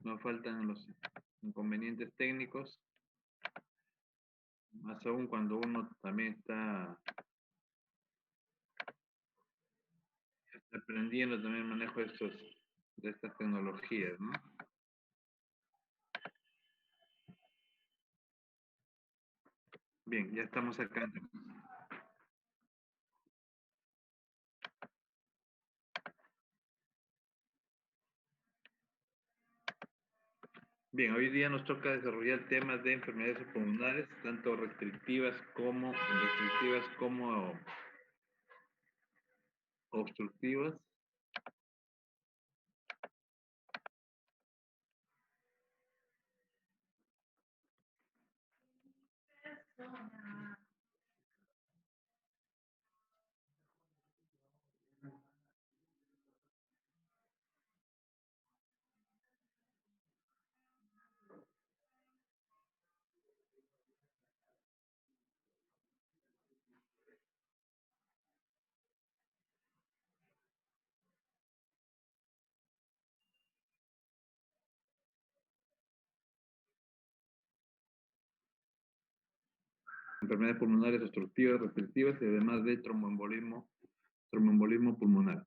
no faltan los inconvenientes técnicos, más aún cuando uno también está aprendiendo también el manejo de estas tecnologías, ¿no? Bien, ya estamos acá. Bien, hoy día nos toca desarrollar temas de enfermedades pulmonares, tanto restrictivas como obstructivas. Enfermedades pulmonares obstructivas, restrictivas y además de tromboembolismo pulmonar.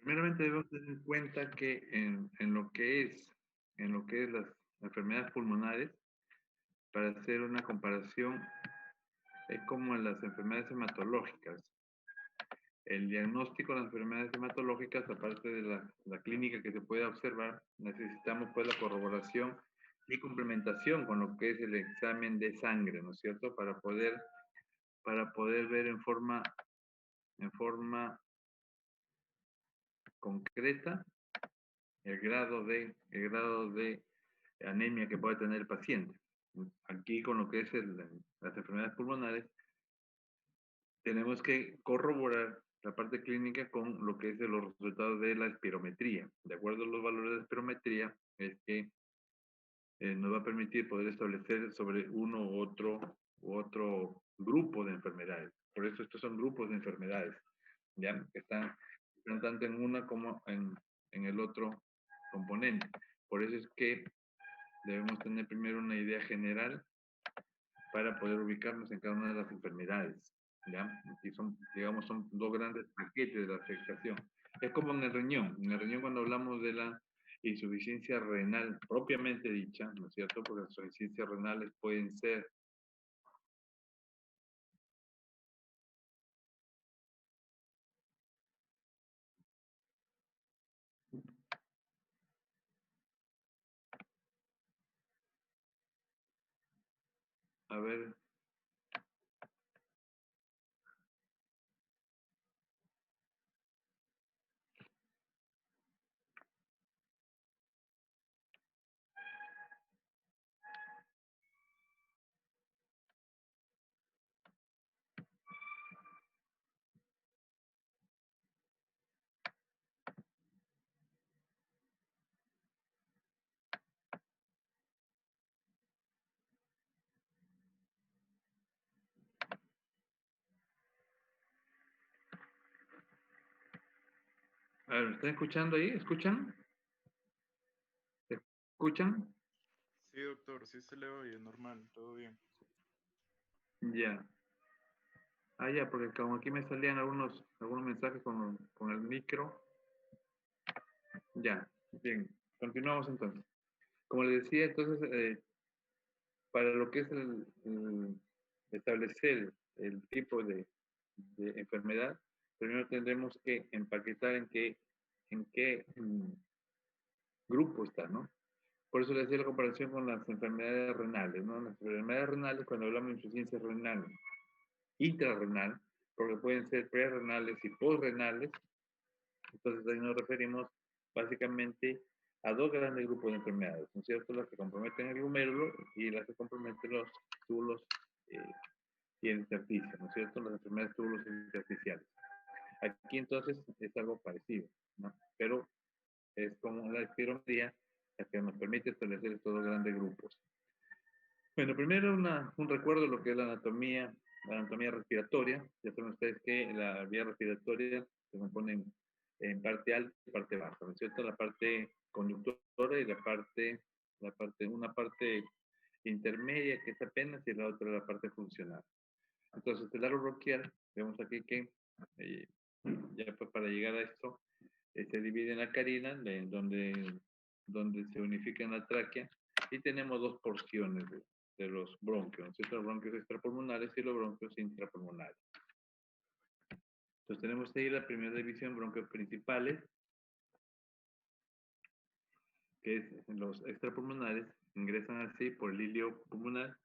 Primeramente debemos tener en cuenta que en lo que es las enfermedades pulmonares, para hacer una comparación, es como en las enfermedades hematológicas. El diagnóstico de las enfermedades hematológicas, aparte de la clínica que se puede observar, necesitamos pues la corroboración y complementación con lo que es el examen de sangre, ¿no es cierto? Para poder ver en forma concreta el grado de anemia que puede tener el paciente. Aquí con lo que es las enfermedades pulmonares, tenemos que corroborar la parte clínica con lo que es los resultados de la espirometría. De acuerdo a los valores de espirometría, es que nos va a permitir poder establecer sobre uno u otro grupo de enfermedades. Por eso estos son grupos de enfermedades, ¿ya? Que están tanto en una como en el otro componente. Por eso es que debemos tener primero una idea general para poder ubicarnos en cada una de las enfermedades, ¿ya? Y son, digamos, son dos grandes paquetes de la afectación. Es como en el riñón. En el riñón cuando hablamos de la insuficiencia renal propiamente dicha, ¿no es cierto? Porque las insuficiencias renales pueden ser a ver, ¿me están escuchando ahí? ¿Escuchan? ¿Escuchan? Sí, doctor, sí se le oye, normal, todo bien. Ya. Ah, ya, porque como aquí me salían algunos mensajes con el micro. Ya, bien. Continuamos entonces. Como les decía, entonces, para lo que es establecer el tipo de enfermedad, primero tendremos que empaquetar en qué grupo está, ¿no? Por eso les decía la comparación con las enfermedades renales, ¿no? Las enfermedades renales, cuando hablamos de insuficiencia renal, intrarrenal, porque pueden ser prerrenales y posrenales, entonces ahí nos referimos básicamente a dos grandes grupos de enfermedades, ¿no es cierto? Las que comprometen el glomérulo y las que comprometen los túbulos eh, y el intersticio, ¿no es cierto? Las enfermedades túbulos intersticiales. Aquí entonces es algo parecido, ¿no? Pero es como la espirometría la que nos permite establecer estos dos grandes grupos. Bueno, primero un recuerdo de lo que es la anatomía respiratoria. Ya saben ustedes que la vía respiratoria se compone en parte alta y parte baja, ¿no es cierto? La parte conductora y una parte intermedia que es apenas y la otra la parte funcional. Entonces, el aro bronquial, vemos aquí que eh, ya pues para llegar a esto, se divide en la carina, donde se unifica en la tráquea, y tenemos dos porciones de los bronquios, ¿no? Los bronquios extrapulmonares y los bronquios intrapulmonares. Entonces tenemos ahí la primera división, bronquios principales, que es los extrapulmonares, ingresan así por el hilio pulmonar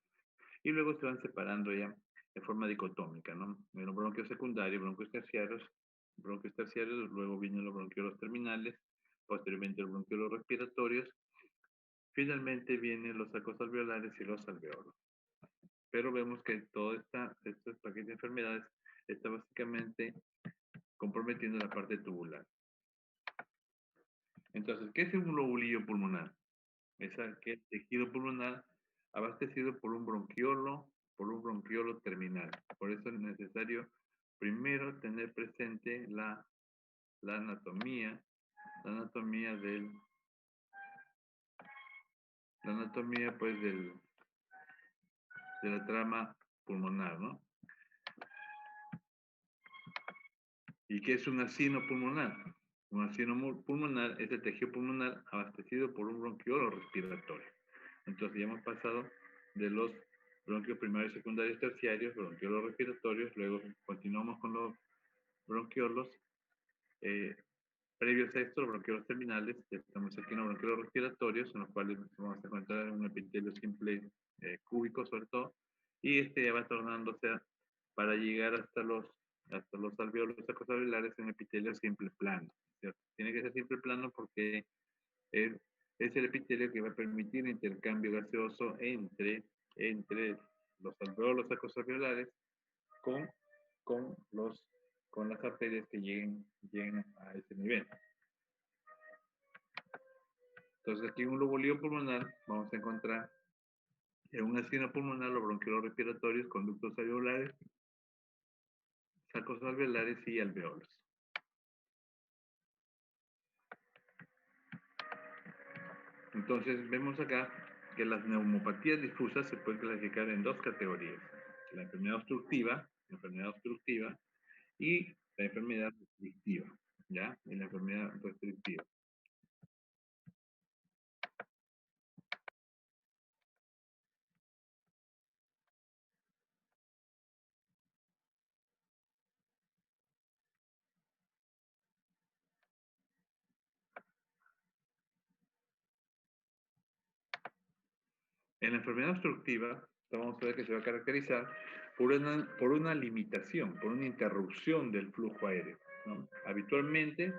y luego se van separando ya de forma dicotómica, ¿no? En los bronquios secundarios, bronquios terciarios, luego vienen los bronquiolos terminales, posteriormente los bronquiolos respiratorios, finalmente vienen los sacos alveolares y los alveolos. Pero vemos que estos paquetes de enfermedades está básicamente comprometiendo la parte tubular. Entonces, ¿qué es un lobulillo pulmonar? Es aquel tejido pulmonar abastecido por un bronquiolo terminal. Por eso es necesario primero tener presente la anatomía pues de la trama pulmonar, ¿no? ¿Y qué es un acino pulmonar? Un acino pulmonar es el tejido pulmonar abastecido por un bronquiolo respiratorio. Entonces ya hemos pasado de los bronquios primarios, secundarios, terciarios, bronquiolos respiratorios, luego continuamos con los bronquiolos previos a esto, los bronquiolos terminales, estamos aquí en los bronquiolos respiratorios, en los cuales vamos a encontrar un epitelio simple cúbico sobre todo, y este ya va tornándose para llegar hasta los alveolos alveolares en epitelio simple plano, ¿cierto? Tiene que ser simple plano porque es el epitelio que va a permitir intercambio gaseoso entre los alveolos alveolares con las arterias que lleguen a ese nivel. Entonces aquí en un lobulillo pulmonar vamos a encontrar en un acino pulmonar los bronquiolos respiratorios, conductos alveolares, sacos alveolares y alveolos. Entonces vemos acá que las neumopatías difusas se pueden clasificar en dos categorías: la enfermedad obstructiva y la enfermedad restrictiva, ¿ya? Y la enfermedad restrictiva. En la enfermedad obstructiva, vamos a ver que se va a caracterizar por una limitación, por una interrupción del flujo aéreo, ¿no? Habitualmente,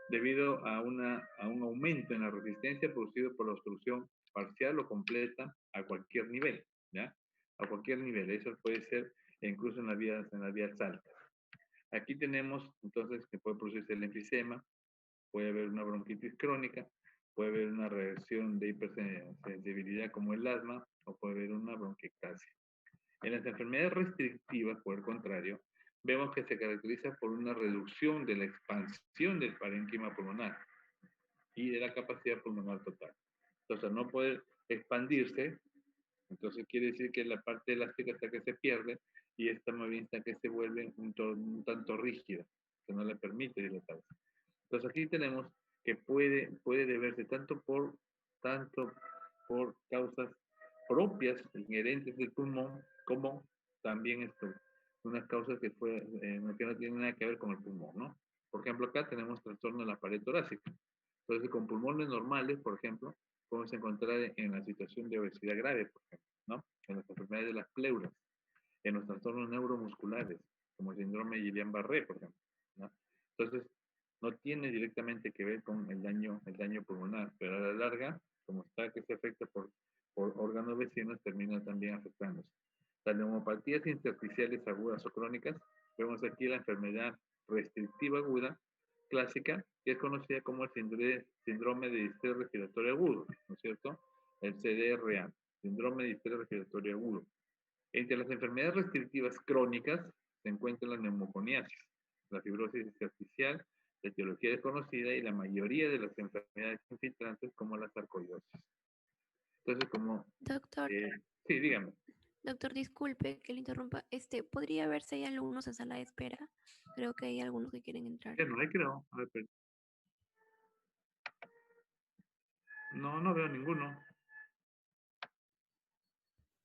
debido a un aumento en la resistencia producido por la obstrucción parcial o completa a cualquier nivel, ¿ya? A cualquier nivel. Eso puede ser incluso en las vías altas. Aquí tenemos, entonces, que puede producirse el enfisema, puede haber una bronquitis crónica, puede haber una reacción de hipersensibilidad como el asma, o puede haber una bronquiectasia. En las enfermedades restrictivas, por el contrario, vemos que se caracteriza por una reducción de la expansión del parénquima pulmonar y de la capacidad pulmonar total. Entonces, al no poder expandirse, entonces quiere decir que la parte elástica está que se pierde y esta más bien está que se vuelve un tanto rígida, que no le permite dilatarse. Entonces aquí tenemos que puede deberse tanto por causas propias, inherentes del pulmón, como también unas causas que no tienen nada que ver con el pulmón, ¿no? Por ejemplo, acá tenemos trastorno de la pared torácica. Entonces, con pulmones normales, por ejemplo, podemos encontrar en la situación de obesidad grave, por ejemplo, ¿no? En las enfermedades de las pleuras, en los trastornos neuromusculares, como el síndrome de Guillain-Barré, por ejemplo, ¿no? Entonces, no tiene directamente que ver con el daño pulmonar, pero a la larga, como está que se afecta por órganos vecinos, termina también afectándose. Las neumopatías intersticiales agudas o crónicas, vemos aquí la enfermedad restrictiva aguda clásica, que es conocida como el síndrome de distrés respiratorio agudo, ¿no es cierto? El CDRA, síndrome de distrés respiratorio agudo. Entre las enfermedades restrictivas crónicas se encuentra la neumoconiasis, la fibrosis intersticial de etiología desconocida y la mayoría de las enfermedades infiltrantes como la sarcoidosis. Entonces, como... Doctor, sí, dígame. doctor, disculpe que le interrumpa. ¿Podría ver si hay alumnos en sala de espera? Creo que hay algunos que quieren entrar. Ya no hay, creo. A ver, no, no veo ninguno.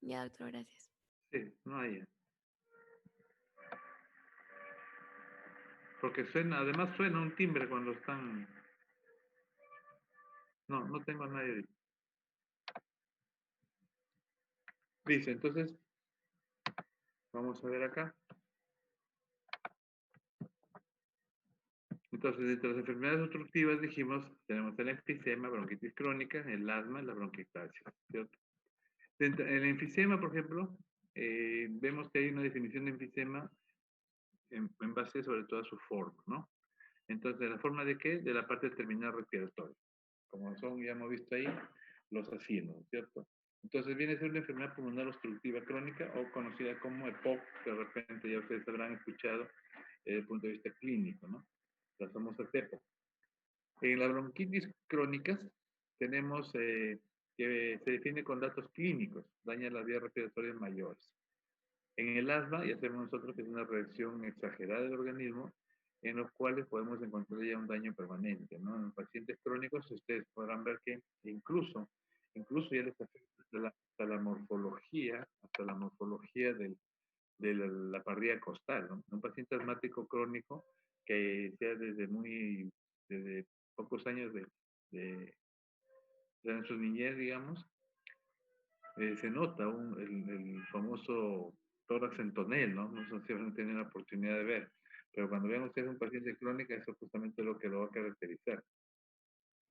Ya, doctor, gracias. Sí, no hay. Porque suena, además suena un timbre cuando están... No, no tengo a nadie. Dice, entonces, vamos a ver acá. Entonces, entre las enfermedades obstructivas dijimos, tenemos el enfisema, bronquitis crónica, el asma, la bronquiectasia, ¿cierto? En el enfisema, por ejemplo, vemos que hay una definición de enfisema en base sobre todo a su forma, ¿no? Entonces, ¿la forma de qué? De la parte terminal respiratoria. Como son, ya hemos visto ahí, los asinos, ¿cierto? Entonces viene a ser una enfermedad pulmonar obstructiva crónica o conocida como EPOC, que de repente ya ustedes habrán escuchado desde el punto de vista clínico, ¿no? Las famosas EPOC. En las bronquitis crónicas tenemos que se define con datos clínicos, daña las vías respiratorias mayores. En el asma, ya sabemos nosotros que es una reacción exagerada del organismo, en los cuales podemos encontrar ya un daño permanente, ¿no? En pacientes crónicos ustedes podrán ver que incluso ya les afecta hasta la morfología de la parrilla costal, ¿no? Un paciente asmático crónico que sea desde pocos años de su niñez, digamos, se nota el famoso tórax en tonel, ¿no? No sé si van a tener la oportunidad de ver, pero cuando vean ustedes un paciente crónico, eso es justamente lo que lo va a caracterizar.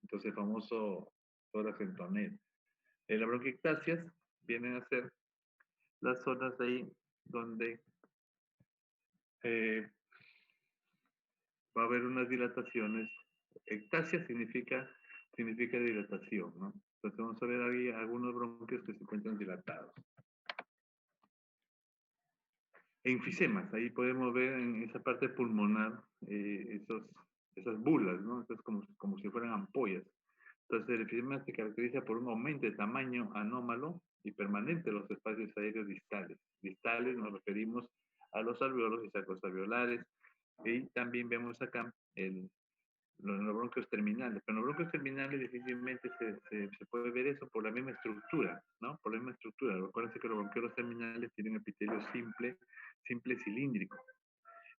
Entonces, el famoso tórax en tonel. Las bronquiectasias vienen a ser las zonas de ahí donde va a haber unas dilataciones. Ectasia significa dilatación, ¿no? Entonces vamos a ver ahí algunos bronquios que se encuentran dilatados. Enfisemas, ahí podemos ver en esa parte pulmonar esas bulas, ¿no? Entonces como si fueran ampollas. Entonces el enfisema se caracteriza por un aumento de tamaño anómalo y permanente de los espacios aéreos distales. Distales nos referimos a los alveolos y sacos alveolares. Y también vemos acá los bronquios terminales. Pero en los bronquios terminales difícilmente se puede ver eso por la misma estructura, ¿no? Por la misma estructura. Recuerden que los bronquiolos terminales tienen epitelio simple cilíndrico.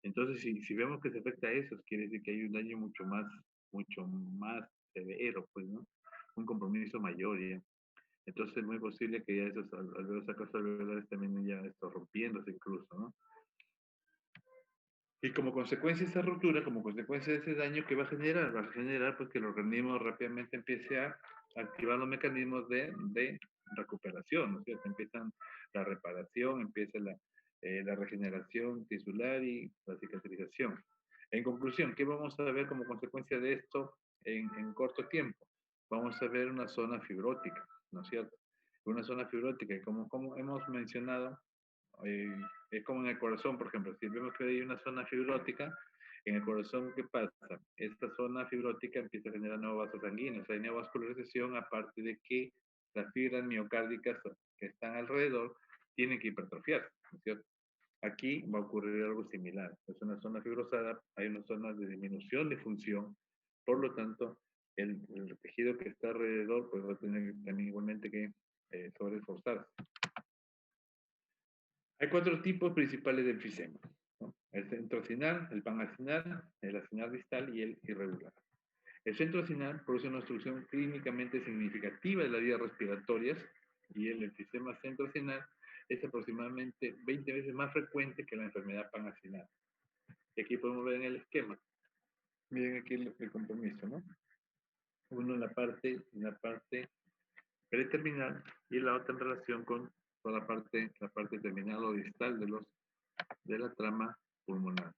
Entonces, si vemos que se afecta a eso, quiere decir que hay un daño mucho más severo, pues, ¿no? Un compromiso mayor ya. Entonces es muy posible que ya esos alveolos alveolares también ya están rompiéndose incluso, ¿no? Y como consecuencia de esa ruptura, como consecuencia de ese daño, ¿qué va a generar? Va a generar pues que el organismo rápidamente empiece a activar los mecanismos de recuperación, ¿no es cierto? Empiezan la reparación, empieza la regeneración tisular y la cicatrización. En conclusión, ¿qué vamos a ver como consecuencia de esto en corto tiempo? Vamos a ver una zona fibrótica, ¿no es cierto? Una zona fibrótica, como hemos mencionado, es como en el corazón, por ejemplo, si vemos que hay una zona fibrótica, en el corazón, ¿qué pasa? Esta zona fibrótica empieza a generar nuevos vasos sanguíneos, hay neovascularización, aparte de que las fibras miocárdicas que están alrededor tienen que hipertrofiarse, ¿no es cierto? Aquí va a ocurrir algo similar. Es una zona fibrosada, hay una zona de disminución de función, por lo tanto, el tejido que está alrededor pues, va a tener también igualmente que sobreesforzarse. Hay 4 tipos principales de enfisema, ¿no? El centrocinal, el panacinal, el acinal distal y el irregular. El centrocinal produce una obstrucción clínicamente significativa de las vías respiratorias y el enfisema centrocinal es aproximadamente 20 veces más frecuente que la enfermedad panacinal. Y aquí podemos ver en el esquema. Miren aquí el compromiso, ¿no? Uno en la parte preterminal y la otra en relación con toda la parte terminal o distal de la trama pulmonar.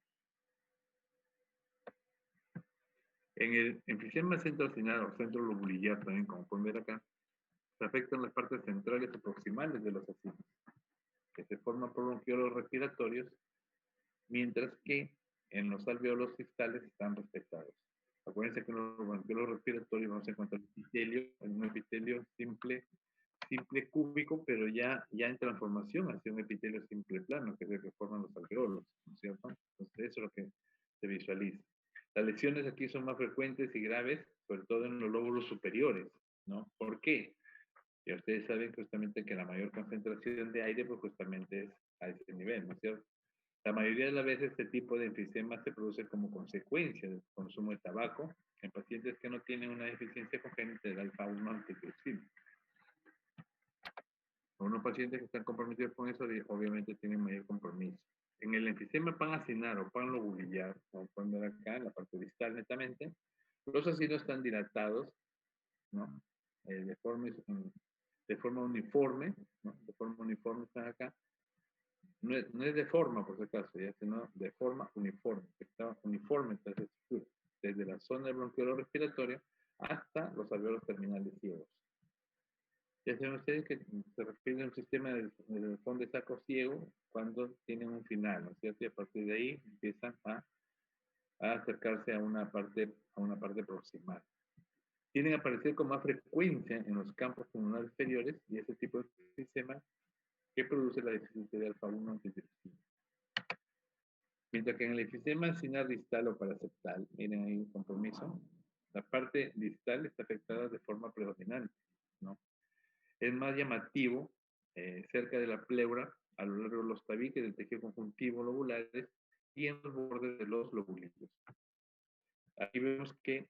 En el enfisema centrocinal o centro lobulillar también, como pueden ver acá, se afectan las partes centrales y proximales de los acinos, que se forman por bronquiolos respiratorios, mientras que en los alveolos distales están resetados. Acuérdense que en los bronquiolos respiratorios vamos a encontrar epitelio, en un epitelio simple cúbico, pero ya en transformación hacia un epitelio simple plano, que es el que forman los alveolos, ¿no es cierto? Entonces eso es lo que se visualiza. Las lesiones aquí son más frecuentes y graves, sobre todo en los lóbulos superiores, ¿no? ¿Por qué? Ya ustedes saben justamente que la mayor concentración de aire, pues justamente es a ese nivel, ¿no es cierto? La mayoría de las veces este tipo de enfisema se produce como consecuencia del consumo de tabaco en pacientes que no tienen una deficiencia congénita del alfa-1 antitioxina. Unos pacientes que están comprometidos con eso, obviamente tienen mayor compromiso. En el enfisema panacinar o panlobulillar, como pueden ver acá en la parte distal netamente, los ácidos están dilatados, ¿no? De forma uniforme, ¿no? De forma uniforme están acá. No es de forma, por si acaso, ya, sino de forma uniforme. Está uniforme esta estructura, desde la zona del bronquiolo respiratorio hasta los alveolos terminales ciegos. Ya saben ustedes que se refiere a un sistema del fondo de saco ciego cuando tienen un final, ¿no es cierto? Y a partir de ahí empiezan a acercarse a una parte proximal. Tienen a aparecer con más frecuencia en los campos pulmonares inferiores y ese tipo de sistema que produce la deficiencia de alfa-1 antitioxina. Mientras que en el enfisema acinar distal o paraseptal, miren ahí un compromiso, la parte distal está afectada de forma predominante, ¿no? Es más llamativo cerca de la pleura, a lo largo de los tabiques del tejido conjuntivo lobulares y en los bordes de los lobulillos. Aquí vemos que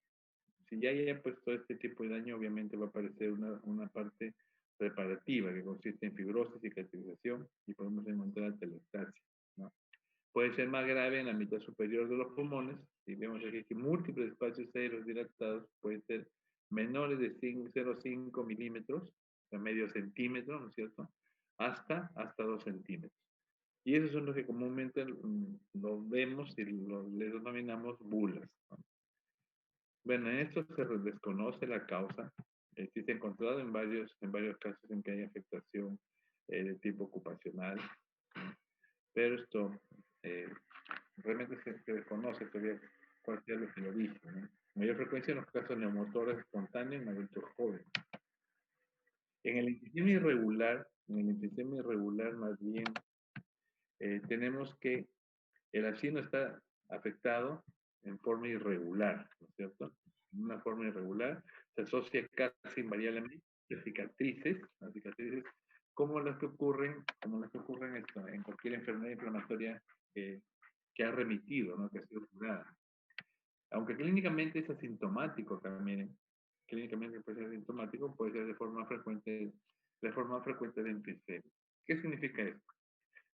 si ya haya puesto este tipo de daño, obviamente va a aparecer una parte reparativa que consiste en fibrosis, cicatrización y podemos encontrar atelectasia, ¿no? Puede ser más grave en la mitad superior de los pulmones. Si vemos aquí que múltiples espacios aéreos dilatados pueden ser menores de 0,5 milímetros, o sea, medio centímetro, ¿no es cierto? Hasta 2 centímetros. Y esos son los que comúnmente lo vemos y les denominamos bulas, ¿no? Bueno, en esto se desconoce la causa. Sí se ha encontrado en varios casos en que hay afectación de tipo ocupacional, ¿no? Pero esto realmente se desconoce todavía cuál sea el origen, ¿no? Mayor frecuencia en los casos neumotóracos espontáneos en adultos jóvenes. En el enfisema irregular más bien tenemos que el acino está afectado en forma irregular, ¿no es cierto? En una forma irregular se asocia casi invariablemente las cicatrices como las que ocurren en cualquier enfermedad inflamatoria que ha remitido, ¿no? Que ha sido curada. Aunque clínicamente es asintomático también, clínicamente puede ser asintomático, puede ser de forma frecuente de enfisema. ¿Qué significa esto?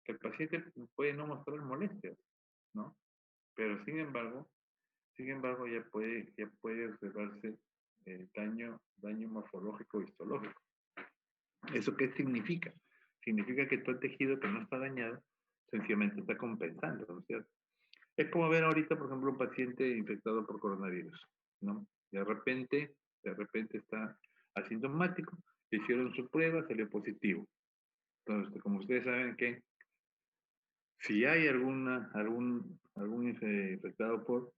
Que el paciente puede no mostrar molestias, ¿no? Pero sin embargo ya puede observarse daño morfológico o histológico. ¿Eso qué significa? Significa que todo el tejido que no está dañado sencillamente está compensando, ¿no es cierto? Es como ver ahorita, por ejemplo, un paciente infectado por coronavirus, ¿no? De repente está asintomático, le hicieron su prueba, salió positivo. Entonces, como ustedes saben que si hay algún infectado por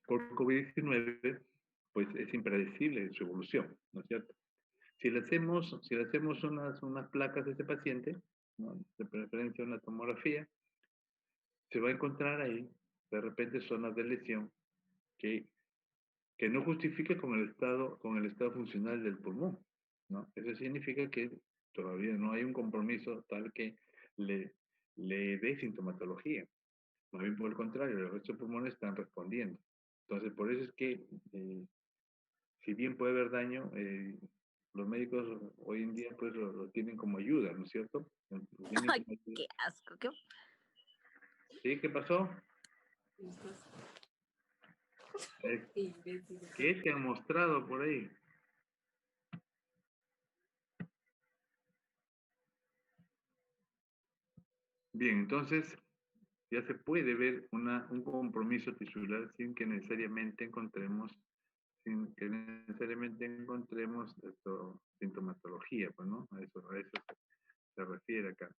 COVID-19, pues es impredecible su evolución, ¿no es cierto? Si le hacemos unas placas a ese paciente, ¿no? De preferencia una tomografía, se va a encontrar ahí de repente zonas de lesión que no justifica con el estado funcional del pulmón, ¿no? Eso significa que todavía no hay un compromiso tal que le dé sintomatología. Más bien por el contrario, los restos pulmones están respondiendo. Entonces, por eso es que, si bien puede haber daño, los médicos hoy en día pues lo tienen como ayuda, ¿no es cierto? Ay, qué asco. ¿Sí? ¿Qué pasó? ¿Qué te han mostrado por ahí? Bien, entonces ya se puede ver un compromiso tisular sin que necesariamente encontremos sintomatología, pues, ¿no? A eso se refiere acá.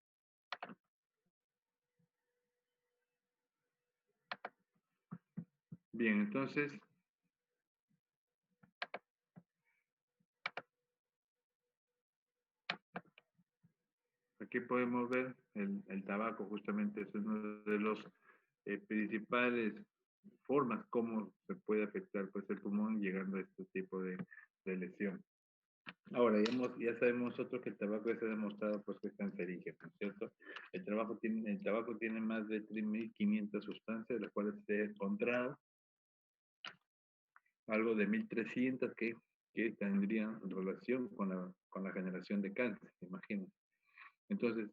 Bien, entonces, aquí podemos ver el tabaco, justamente es uno de los principales formas como se puede afectar pues, el pulmón llegando a este tipo de lesión. Ahora, ya sabemos nosotros que el tabaco ya se ha demostrado pues, que es cancerígeno, ¿no es cierto? El tabaco tiene más de 3.500 sustancias, de las cuales se ha encontrado algo de 1.300 que tendrían relación con la generación de cáncer, imagínense. Entonces,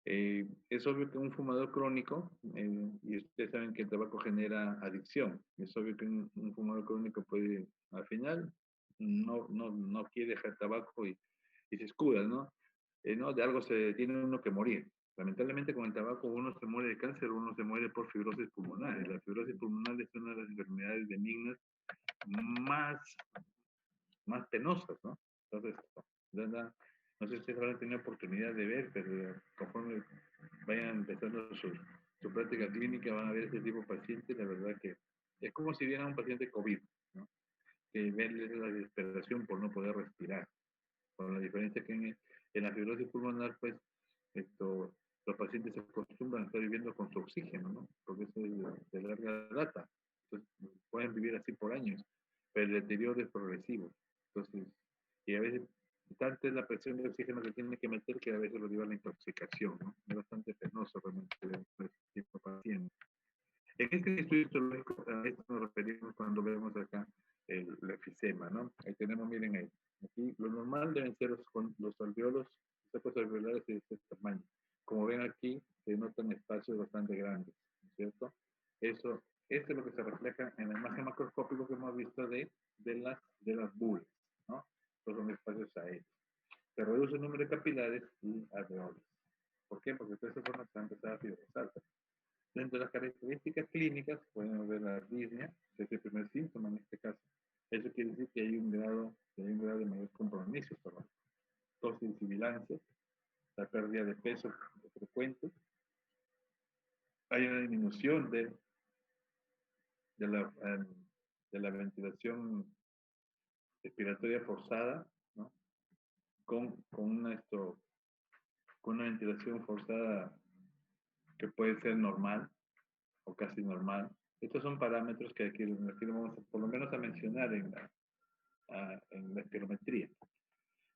es obvio que un fumador crónico, y ustedes saben que el tabaco genera adicción, es obvio que un fumador crónico puede, al final, no quiere dejar tabaco y se escuda, ¿no? ¿No? De algo se tiene uno que morir. Lamentablemente con el tabaco uno se muere de cáncer, uno se muere por fibrosis pulmonar. La fibrosis pulmonar es una de las enfermedades benignas más, más penosas, ¿no? Entonces, ¿verdad? No sé si ustedes habrán tenido oportunidad de ver, pero conforme vayan empezando su práctica clínica van a ver este tipo de pacientes, la verdad que es como si vieran un paciente COVID, ¿no? Que verles la desesperación por no poder respirar. Con la diferencia que en la fibrosis pulmonar, pues, los pacientes se acostumbran a estar viviendo con su oxígeno, ¿no? Porque eso es de larga data. Entonces, pueden vivir así por años, pero el deterioro es progresivo. Entonces, y a veces, tanta es la presión de oxígeno que tiene que meter que a veces lo lleva a la intoxicación, ¿no? Es bastante penoso realmente este tipo de pacientes. En este estudio histológico, a esto nos referimos cuando vemos acá el efisema, ¿no? Ahí tenemos, miren ahí. Aquí lo normal deben ser los alveolos, los sacos alveolares de este tamaño. Como ven aquí, se notan espacios bastante grandes, ¿no es cierto? Esto es lo que se refleja en la imagen macroscópica que hemos visto de las bulas, ¿no? Estos son espacios aéreos. Se reduce el número de capilares y alveolos. ¿Por qué? Porque de esta forma se va a empezar a fibrosar. Dentro de las características clínicas, podemos ver la arritmia, que es el primer síntoma en este caso. Eso quiere decir que hay un grado de mayor compromiso histológico. Tos y sibilancia, la pérdida de peso frecuente. Hay una disminución de, la, de la ventilación respiratoria forzada, ¿no? Con una ventilación forzada que puede ser normal o casi normal. Estos son parámetros que aquí vamos por lo menos a mencionar en la espirometría.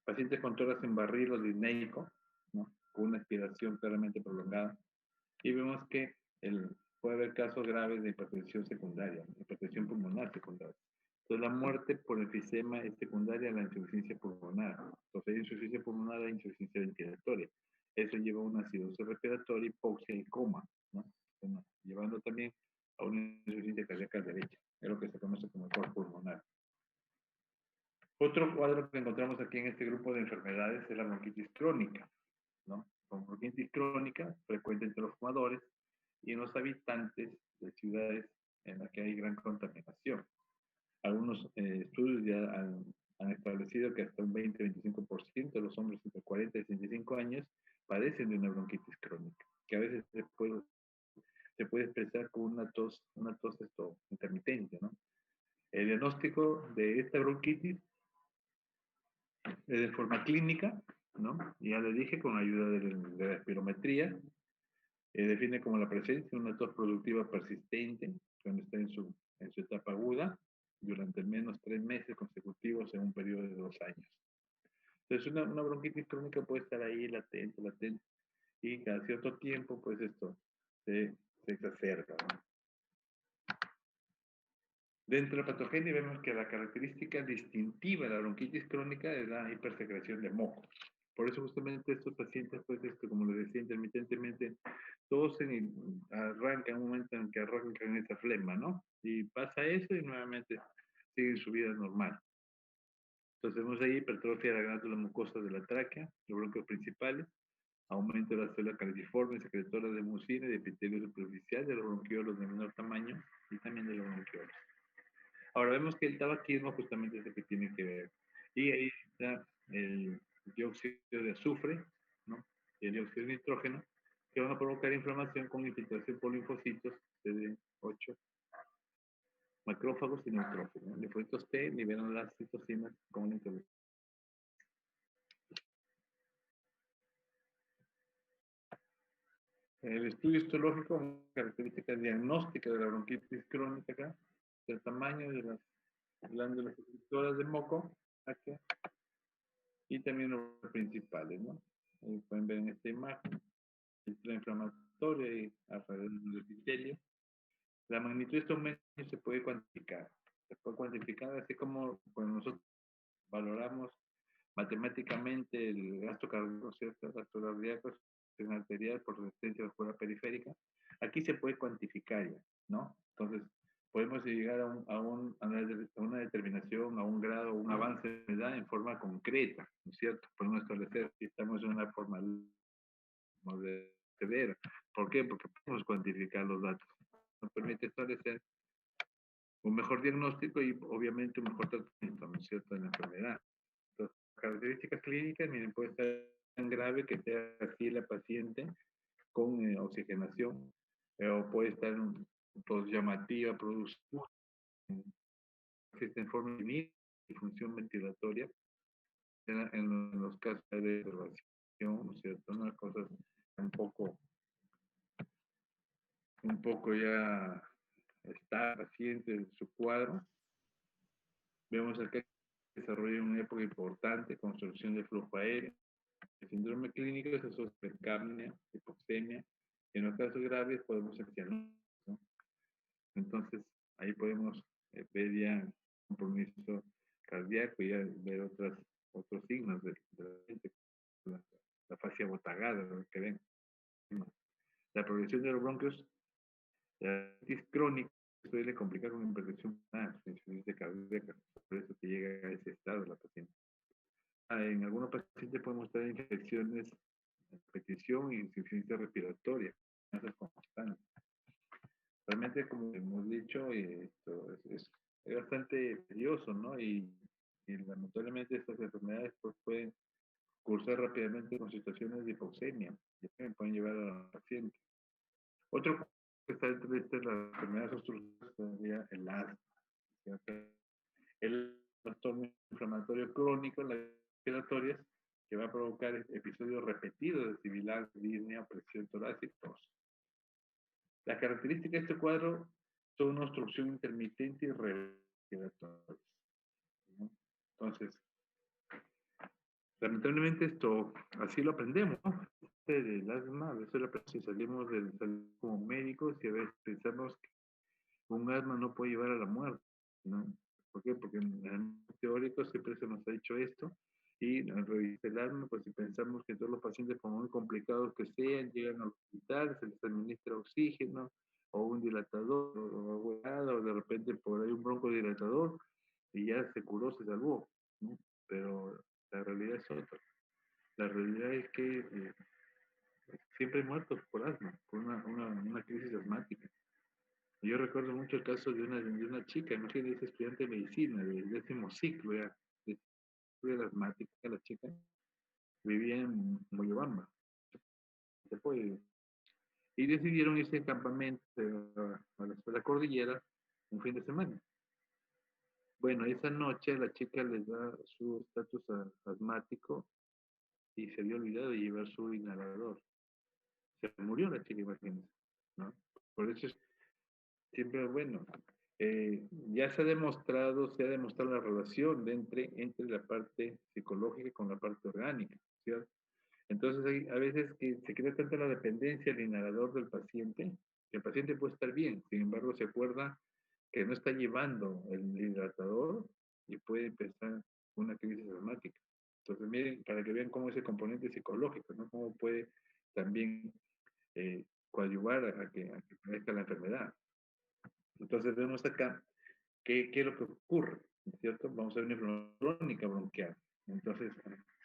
Pacientes con tórax en barril o disneico, ¿no? Con una expiración claramente prolongada. Y vemos que puede haber casos graves de hipertensión secundaria, hipertensión pulmonar secundaria. Entonces, la muerte por enfisema es secundaria a la insuficiencia pulmonar. Entonces, hay insuficiencia pulmonar e insuficiencia ventilatoria. Eso lleva a una acidosis respiratoria, hipoxia y coma, ¿no? Bueno, llevando también a una insuficiencia cardíaca derecha. Es lo que se conoce como cor pulmonar. Otro cuadro que encontramos aquí en este grupo de enfermedades es la bronquitis crónica, ¿no? La bronquitis crónica, frecuente entre los fumadores y en los habitantes de ciudades en las que hay gran contaminación. Algunos estudios ya han establecido que hasta un 20-25% de los hombres entre 40 y 65 años padecen de una bronquitis crónica, que a veces se puede expresar con una tos intermitente, ¿no? El diagnóstico de esta bronquitis de forma clínica, ¿no? Ya le dije, con ayuda de la espirometría, define como la presencia de una tos productiva persistente, cuando está en su etapa aguda, durante al menos 3 meses consecutivos en un periodo de 2 años. Entonces, una bronquitis crónica puede estar ahí latente, y cada cierto tiempo, pues esto se exacerba, ¿no? Dentro de la patogenia vemos que la característica distintiva de la bronquitis crónica es la hipersecreción de moco. Por eso justamente estos pacientes, pues como les decía, intermitentemente tosen y arrancan un momento en que arrancan esa flema, ¿no? Y pasa eso y nuevamente siguen su vida normal. Entonces vemos ahí hipertrofia de la glándula mucosa de la tráquea, los bronquios principales, aumento de la célula caliciforme, secretora de mucina y de epitelio superficial de los bronquiolos de menor tamaño y también de los bronquiolos. Ahora vemos que el tabaquismo justamente es el que tiene que ver. Y ahí está el dióxido de azufre, ¿no? Y el dióxido de nitrógeno, que van a provocar inflamación con infiltración por linfocitos CD8 macrófagos y neutrófilos. Los linfocitos T liberan las citocinas con la interleucina. El estudio histológico, características diagnósticas de la bronquitis crónica acá, el tamaño de las glándulas secretoras de moco, acá, y también los principales, ¿no? Pueden ver en esta imagen, la inflamatoria y alrededor del epitelio. La magnitud de estos medios se puede cuantificar. Se puede cuantificar así como cuando nosotros valoramos matemáticamente el gasto cardíaco, ¿cierto? El gasto cardíaco en arterial por resistencia vascular periférica. Aquí se puede cuantificar ya, ¿no? Entonces, podemos llegar a una determinación, a un grado, un avance de edad en forma concreta, ¿no es cierto? Podemos establecer si estamos en una forma severa. ¿Por qué? Porque podemos cuantificar los datos. Nos permite establecer un mejor diagnóstico y obviamente un mejor tratamiento, ¿no es cierto?, de la enfermedad. Entonces, características clínicas, miren, puede estar tan grave que sea así la paciente con oxigenación, o puede estar pues, llamativa, producción, existe en forma de función ventilatoria en los casos de observación, ¿no es cierto? Una cosa un poco ya está paciente en su cuadro. Vemos acá que desarrolla en una época importante, construcción de flujo aéreo. El síndrome clínico se asocia a hipercapnia, hipoxemia. En los casos graves podemos mencionar, ¿no? Entonces, ahí podemos ver ya compromiso cardíaco y ya ver otros signos de la fascia botagada, ¿no? Que ven. La progresión de los bronquios, la crisis crónica, suele complicar una hipertensión insuficiencia cardíaca, por eso que llega a ese estado la paciente. En algunos pacientes podemos tener infecciones de repetición y insuficiencia respiratoria, esas constantes. Realmente, como hemos dicho, esto es bastante tedioso, ¿no? Y lamentablemente estas enfermedades pues, pueden cursar rápidamente con situaciones de hipoxemia, y pueden llevar al paciente. Otro que está dentro de estas las enfermedades obstructivas sería el asma. El trastorno inflamatorio crónico, las respiratorias, que va a provocar episodios repetidos de sibilancia, disnea, presión torácica, tos. Las características de este cuadro son una obstrucción intermitente y respiratoria. Entonces, lamentablemente esto, así lo aprendemos, ¿no? El asma, a veces si salimos como médicos y a veces pensamos que un asma no puede llevar a la muerte, ¿no? ¿Por qué? Porque en el teórico siempre se nos ha dicho esto, y al revisar el asma, pues si pensamos que todos los pacientes, por muy complicados que sean, llegan al hospital, se les administra oxígeno, o un dilatador, o de repente por ahí un broncodilatador, y ya se curó, se salvó, ¿no? Pero la realidad es otra. La realidad es que siempre hay muertos por asma, por una crisis asmática. Yo recuerdo mucho el caso de una chica, imagínate, estudiante de medicina, del 10º ciclo, ya, de asmática, la chica, vivía en Moyobamba. Se fue. Y decidieron irse de campamento a la cordillera un fin de semana. Bueno, esa noche la chica les da su estatus asmático y se había olvidado de llevar su inhalador. Se murió la chica, imagínense, ¿no? Por eso es siempre bueno. Ya se ha demostrado la relación entre la parte psicológica con la parte orgánica, ¿cierto? Entonces hay a veces que se crea tanta la dependencia del inhalador del paciente, que el paciente puede estar bien, sin embargo se acuerda que no está llevando el hidratador y puede empezar una crisis asmática. Entonces miren, para que vean cómo es el componente psicológico, ¿no? Cómo puede también coadyuvar a que aparezca la enfermedad. Entonces vemos acá qué es lo que ocurre, ¿cierto? Vamos a ver una inflamación crónica bronquial. Entonces,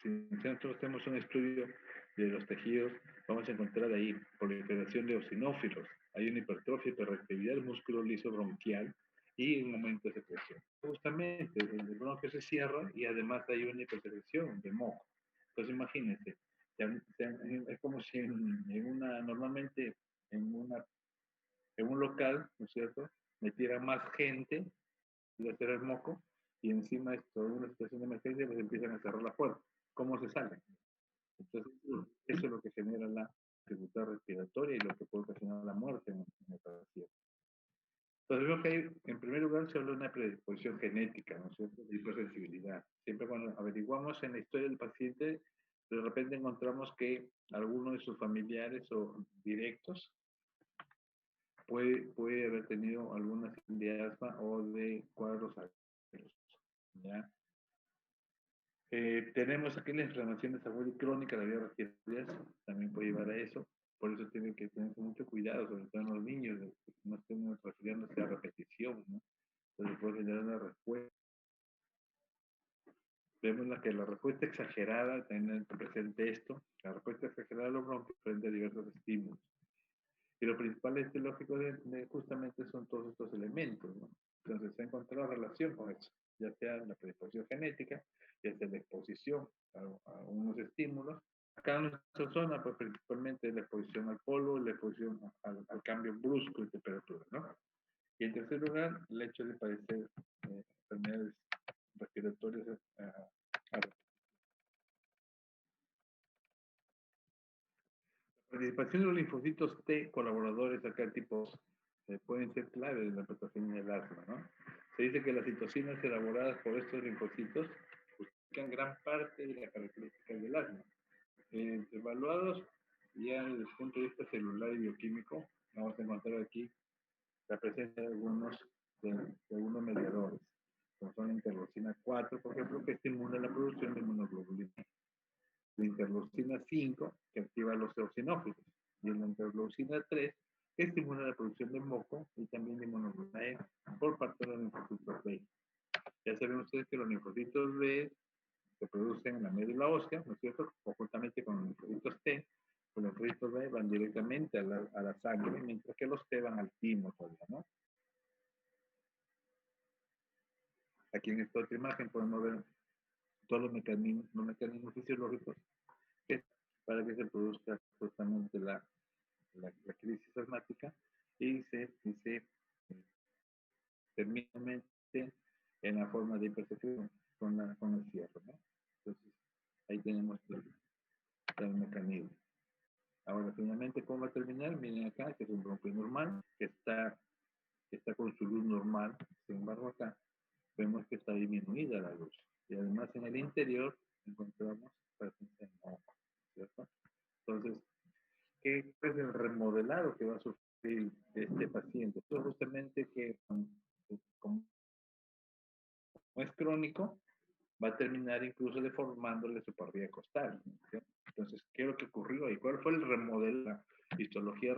si nosotros tenemos un estudio de los tejidos, vamos a encontrar ahí proliferación de eosinófilos, hay una hipertrofia, hiperreactividad del músculo liso bronquial y un aumento de secreción. Justamente, el bronquio se cierra y además hay una hipersecreción de moco. Entonces, imagínense, es como si normalmente en un local, ¿no es cierto?, metieran más gente y hacer el moco, y encima es toda una situación de emergencia, pues empiezan a cerrar la puerta. ¿Cómo se sale? Entonces, eso es lo que genera la dificultad respiratoria y lo que puede ocasionar la muerte en el paciente. Entonces, veo que hay, en primer lugar, se habla de una predisposición genética, ¿no es cierto? De hipersensibilidad. Siempre cuando averiguamos en la historia del paciente, de repente encontramos que alguno de sus familiares o directos puede haber tenido alguna de asma o de cuadros alérgicos, ¿ya? Tenemos aquí la inflamación aguda y crónica de la vía respiratoria, también puede llevar a eso. Por eso tienen que tener mucho cuidado, sobre todo en los niños, que no estemos refiriéndose a repetición, ¿no? Entonces puede generar una respuesta. Vemos que la respuesta exagerada, tener presente esto, la respuesta exagerada a los bronquios frente a diversos estímulos. Y lo principal etiológico justamente son todos estos elementos, ¿no? Entonces se ha encontrado relación con eso, ya sea la predisposición genética, ya sea la exposición a unos estímulos. Acá en nuestra zona, pues principalmente la exposición al polvo, la exposición al cambio brusco de temperatura, ¿no? Y en tercer lugar, el hecho de padecer enfermedades respiratorias la participación de los linfocitos T colaboradores acá tipos pueden ser claves en la patogenia del asma, ¿no? Se dice que las citocinas elaboradas por estos linfocitos justifican gran parte de las características del asma. Evaluados ya desde el punto de vista celular y bioquímico, vamos a encontrar aquí la presencia de algunos mediadores, como son la interleucina 4, por ejemplo, que estimula la producción de inmunoglobulina. La interleucina 5, que activa los eosinófilos, y la interleucina 3, que estimula la producción de moco y también de inmunoglobulina E por parte de los linfocitos B. Ya saben ustedes que los linfocitos B se producen en la médula ósea, ¿no es cierto? Conjuntamente con los linfocitos T, los linfocitos B van directamente a la sangre, mientras que los T van al timo todavía, ¿no? Aquí en esta otra imagen podemos ver todos los mecanismos fisiológicos para que se produzca justamente la crisis asmática y se termina en la forma de hipertensión con el cierre, ¿no? Entonces, ahí tenemos el mecanismo. Ahora, finalmente, ¿cómo va a terminar? Miren acá, que es un bronquio normal, que está con su luz normal. Sin embargo, acá vemos que está disminuida la luz. Y además, en el interior encontramos presencia de moco, ¿cierto? Entonces, ¿qué es el remodelado que va a sufrir este paciente? Esto justamente que como es crónico, va a terminar incluso deformándole su parvilla costal, ¿sí? Entonces, ¿qué es lo que ocurrió ahí? ¿Cuál fue el remodelo de la histología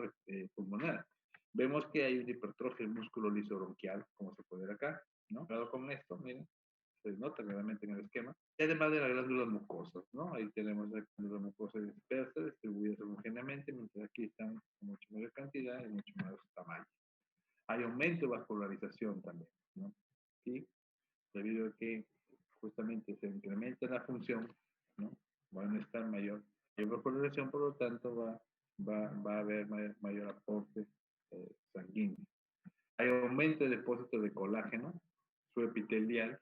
pulmonar? Vemos que hay una hipertrofia del músculo liso bronquial, como se puede ver acá, ¿no? Cuidado con esto, miren, se nota claramente en el esquema. Y además de las glándulas mucosas, ¿no? Ahí tenemos las glándulas mucosas dispersas, distribuidas homogéneamente, mientras aquí están en mucho mayor cantidad y mucho más tamaño. Hay aumento de vascularización también, ¿no? ¿Sí? Debido a que justamente se incrementa la función, ¿no? Van a estar mayor vascularización, por lo tanto va a haber mayor aporte sanguíneo. Hay aumento de depósitos de colágeno subepitelial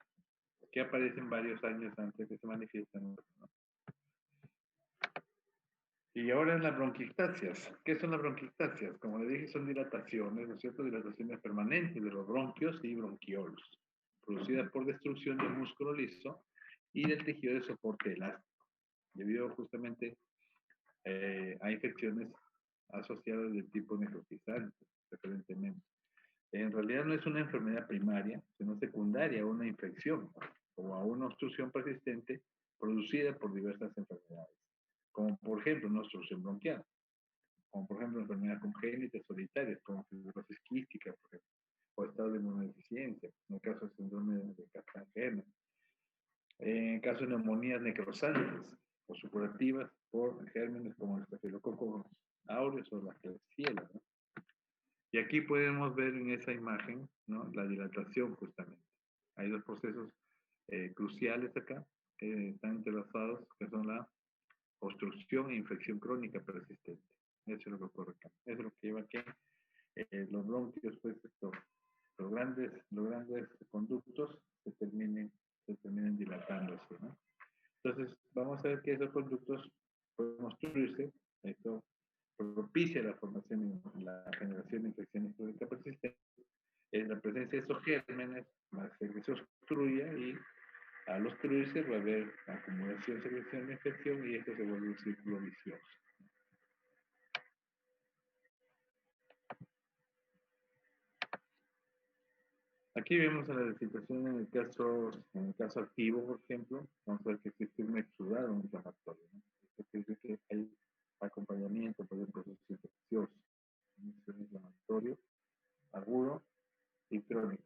que aparecen varios años antes que se manifiestan, ¿no? Y ahora en las bronquiectasias. ¿Qué son las bronquiectasias? Como le dije, son dilataciones, ¿no es cierto? Dilataciones permanentes de los bronquios y bronquiolos, producidas por destrucción del músculo liso y del tejido de soporte elástico, debido justamente a infecciones asociadas de tipo necrotizante, preferentemente. En realidad no es una enfermedad primaria, sino secundaria a una infección o a una obstrucción persistente producida por diversas enfermedades, como por ejemplo una obstrucción bronquial, como por ejemplo enfermedades congénitas solitarias, como fibrosis quística, por ejemplo, o estado de inmunodeficiencia, en el caso del síndrome de Castañeda, en caso de neumonías necrosantes o supurativas por gérmenes como el Staphylococcus aureus o la Klebsiella, ¿no? Y aquí podemos ver en esa imagen, ¿no? La dilatación justamente. Hay dos procesos cruciales acá que están entrelazados, que son la obstrucción e infección crónica persistente. Eso es lo que ocurre acá. Eso es lo que lleva a que los bronquios, pues, esto, los grandes conductos se terminen dilatándose, ¿no? Entonces, vamos a ver que esos conductos pueden construirse, esto propicia la formación y la generación de infecciones crónicas persistentes, en la presencia de esos gérmenes, más que se obstruya y al obstruirse va a haber acumulación, secreción de infección y esto se vuelve un círculo vicioso. Aquí vemos la situación en el caso activo, por ejemplo. Vamos a ver que existe un exudado inflamatorio, ¿no? Esto quiere decir que hay acompañamiento por un proceso infeccioso, un inflamatorio agudo y crónico.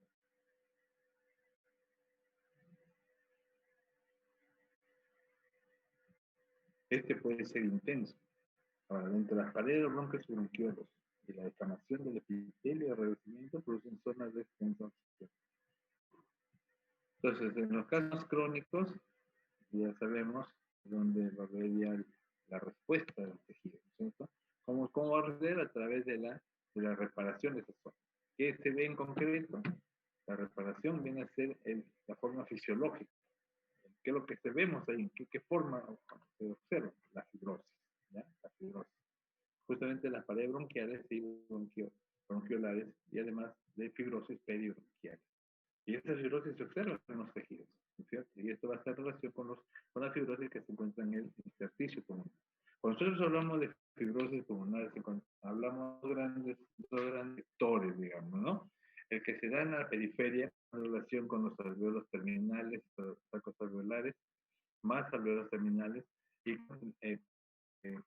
Este puede ser intenso. Ahora, dentro de las paredes, los bronquios y bronquiolos y la descamación del epitelio de revestimiento producen zonas de extensión. Entonces, en los casos crónicos, ya sabemos dónde va a haber ya la respuesta del tejido, ¿no es cierto? ¿Cómo va a suceder? A través de la reparación de esa zona. ¿Qué se ve en concreto? La reparación viene a ser la forma fisiológica. ¿Qué es lo que vemos ahí? ¿En qué forma se observa? La fibrosis, ¿ya? La fibrosis. Justamente las paredes bronquiales y bronquiolares y además de fibrosis peribronquial. Y esta fibrosis se observa en los tejidos, ¿no es cierto? Y esto va a estar en relación con la fibrosis que se encuentra en el intersticio pulmonar. Cuando nosotros hablamos de fibrosis pulmonar, hablamos de dos grandes sectores, digamos, ¿no? El que se da en la periferia en relación con los alveolos terminales, los sacos alveolares, más alveolos terminales, y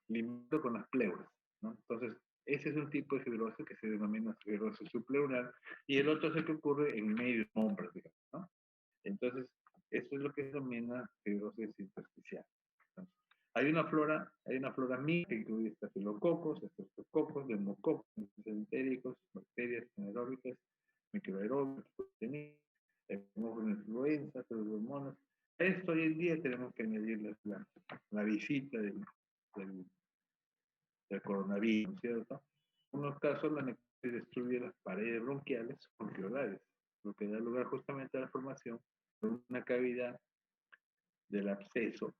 limitado con las pleuras, ¿no? Entonces, ese es un tipo de fibrosis que se denomina fibrosis subpleural, y el otro es el que ocurre en medio hombro, digamos, ¿no? Entonces, eso es lo que se denomina fibrosis intersticial. Entonces, hay una flora mixta que incluye estafilococos, estreptococos, neumococos, entéricos, bacterias anaeróbicas, microaeróbicas, influenza, pseudomonas. A esto hoy en día tenemos que añadir la visita del coronavirus, ¿no es cierto? En unos casos la necrosis destruye las paredes bronquiales o bronquiolares, lo que da lugar justamente a la formación de una cavidad del absceso,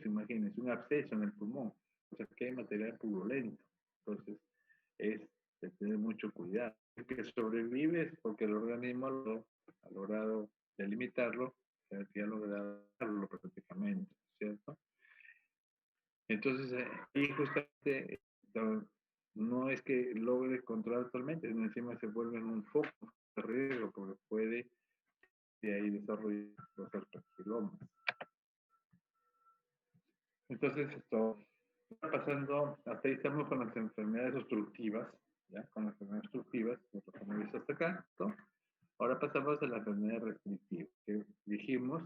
imagínense, un absceso en el pulmón, o sea que hay material purulento, entonces es de tener mucho cuidado. El que sobrevive es porque el organismo ha logrado delimitarlo, que ha logrado prácticamente, ¿cierto? Entonces, ahí justamente no es que logre controlar totalmente, sino encima se vuelve en un foco de riesgo porque puede de ahí desarrollar los carcinomas. Entonces, esto está pasando, hasta ahí estamos con las enfermedades obstructivas, ¿ya? Con las enfermedades obstructivas, lo que hemos visto hasta acá, ¿no? Ahora pasamos a las enfermedades restrictivas, que dijimos,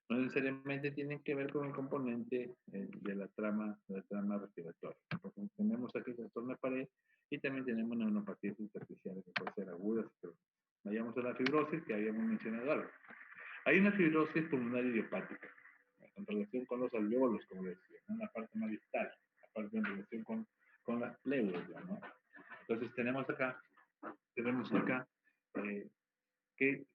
no necesariamente tienen que ver con el componente de la trama respiratoria. Porque tenemos aquí trastorno de pared y también tenemos neumopatías intersticiales que pueden ser agudas, pero vayamos a la fibrosis que habíamos mencionado algo. Hay una fibrosis pulmonar idiopática en relación con los alveolos, como decía, ¿no? La parte más distal, la parte en relación con las pleuras, ¿no? Entonces tenemos acá que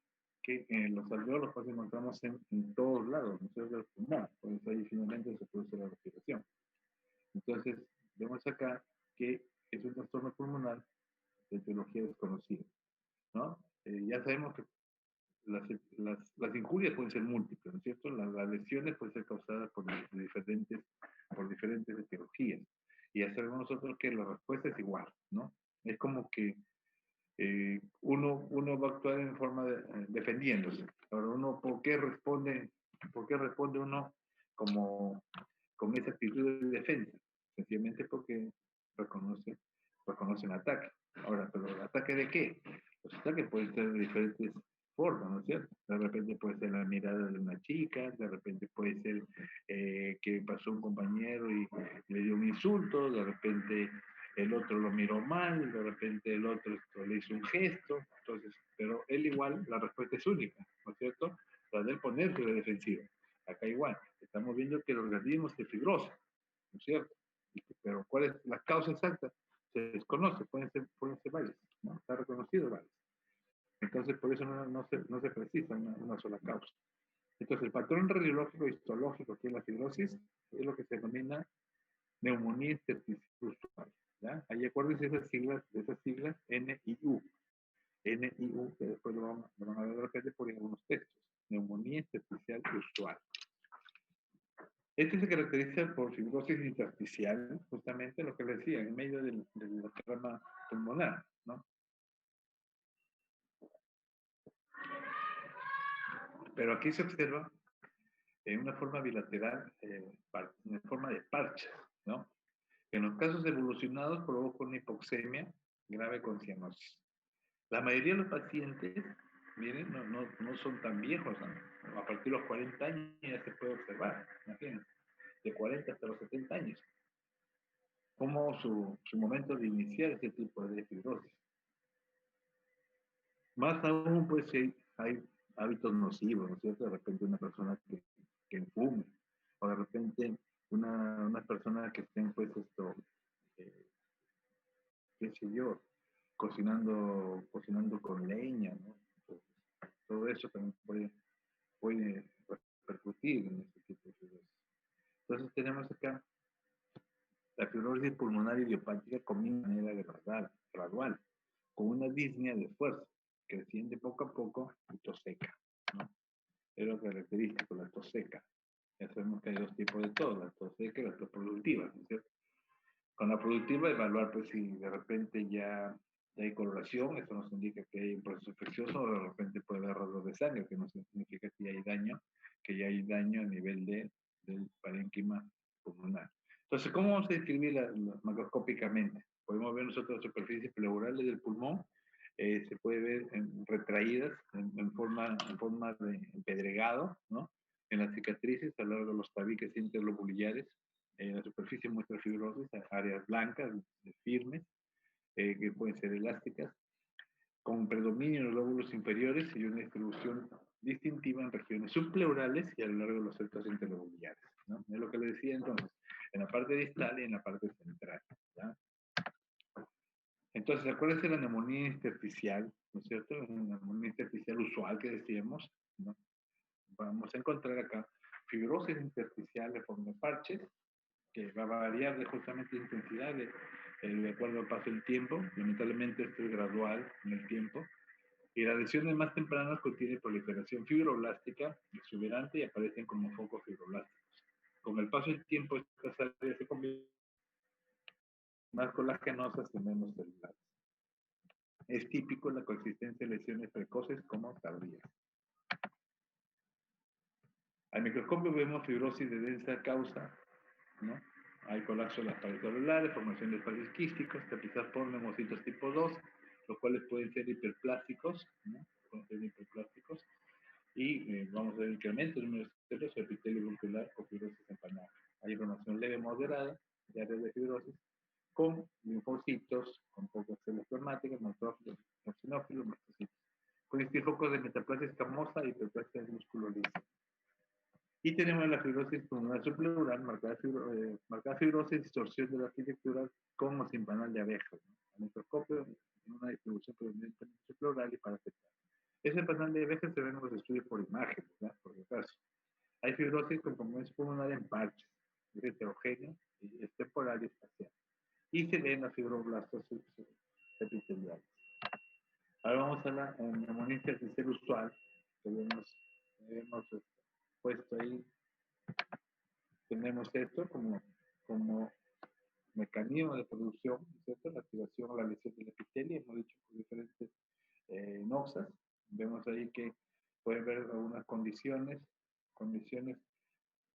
los alveolos pues encontramos en todos lados, no solo del pulmón, por eso ahí finalmente se produce la respiración. Entonces, vemos acá que es un trastorno pulmonar de etiología desconocida, ¿no? Ya sabemos que las injurias pueden ser múltiples, ¿no es cierto? Las lesiones pueden ser causadas por diferentes etiologías. Y ya sabemos nosotros que la respuesta es igual, ¿no? Es como que uno va a actuar en forma defendiéndose. Ahora, ¿por qué responde uno con esa actitud de defensa? Sencillamente porque reconoce un ataque. Ahora, ¿pero el ataque de qué? Los ataques pueden ser de diferentes formas, ¿no es cierto? De repente puede ser la mirada de una chica, de repente puede ser que pasó un compañero y le dio un insulto, de repente el otro lo miró mal, de repente el otro le hizo un gesto, entonces, pero él igual, la respuesta es única, ¿no es cierto? La de él ponerse de defensiva. Acá igual, estamos viendo que el organismo se fibrosa, ¿no es cierto? Pero ¿cuál es la causa exacta? Se desconoce, pueden ser varias, ¿no? Está reconocido varias. Entonces, por eso no se precisa una sola causa. Entonces, el patrón radiológico histológico aquí en la fibrosis es lo que se denomina neumonía intersticial usual. ¿Ya? Ahí acuérdense de esas siglas NIU. NIU, que después lo van a ver de repente por algunos textos. Neumonía intersticial usual. Este se caracteriza por fibrosis intersticial, justamente lo que les decía, en medio de la trama pulmonar, ¿no? Pero aquí se observa en una forma bilateral, en forma de parches, ¿no? En los casos evolucionados provoca una hipoxemia grave con cianosis. La mayoría de los pacientes, miren, no son tan viejos, ¿no? A partir de los 40 años ya se puede observar, imagínense, de 40 hasta los 70 años, como su momento de iniciar ese tipo de fibrosis. Más aún, pues, si hay hábitos nocivos, ¿no es cierto? De repente una persona que fume, o de repente una persona que estén, pues, qué sé yo, cocinando con leña, ¿no? Entonces, todo eso también puede repercutir en este tipo de fibrosis. Entonces tenemos acá la fibrosis pulmonar idiopática comienza de manera gradual, con una disnea de esfuerzo, que desciende poco a poco y tos seca, ¿no? Es lo característico, la tos seca. Ya sabemos que hay dos tipos de tos, la tos seca y la tos productiva, ¿no es cierto? Con la productiva, evaluar pues si de repente ya hay coloración, eso nos indica que hay un proceso infeccioso, o de repente puede haber rastros de sangre, que no significa que ya hay daño a nivel del parénquima pulmonar. Entonces, ¿cómo vamos a describirla macroscópicamente? Podemos ver nosotros las superficies pleurales del pulmón, se puede ver retraídas en forma de empedregado, ¿no? En las cicatrices, a lo largo de los tabiques interlobulillares, la superficie muestra fibrosis, áreas blancas, firmes, que pueden ser elásticas, con predominio en los lóbulos inferiores y una distribución distintiva en regiones subpleurales y a lo largo de los cercos interlobulares, ¿no? Es lo que le decía entonces, en la parte distal y en la parte central, ¿ya? Entonces, acuérdense de la neumonía intersticial, ¿no es cierto? La neumonía intersticial usual que decíamos, ¿no? Vamos a encontrar acá fibrosis intersticial de forma de parches, que va a variar justamente de intensidad de acuerdo al paso del tiempo. Lamentablemente esto es gradual en el tiempo. Y las lesiones más tempranas contienen proliferación fibroblástica exuberante y aparecen como focos fibroblásticos. Con el paso del tiempo estas áreas se convierten más colagenosas y menos celulares. Es típico la coexistencia de lesiones precoces como tardías. Al microscopio vemos fibrosis de densa causa, ¿no? Hay colapso de las paredes celulares, formación de espacios quísticos, tapizados por neumocitos tipo 2, los cuales pueden ser hiperplásticos, ¿no? Pueden ser hiperplásticos, y vamos a ver incremento del número de esteros o epitelio bronquial o fibrosis empanada. Hay formación leve moderada de áreas de fibrosis con linfocitos, con pocas células plasmáticas, neutrófilos, eosinófilos, mastocitos. Pueden existir focos de metaplasia escamosa y hiperplasia del músculo liso. Y tenemos la fibrosis pulmonar subpleural, marcada fibrosis, distorsión de la arquitectura con o sin panal de abejas, ¿no? Al microscopio, en una distribución predominantemente subpleural y paracetal. Ese panal de abejas se ve en los estudios por imágenes, ¿no? Por si acaso. Hay fibrosis con componentes pulmonar en parches, es heterogéneo, y es temporal y espacial. Y se ven las fibroblastos epiteliales. Ahora vamos a la neumonía intersticial usual, que hemos puesto ahí. Tenemos esto como mecanismo de producción, ¿cierto? La activación o la lesión del epitelio, hemos dicho por diferentes noxas. Vemos ahí que puede haber algunas condiciones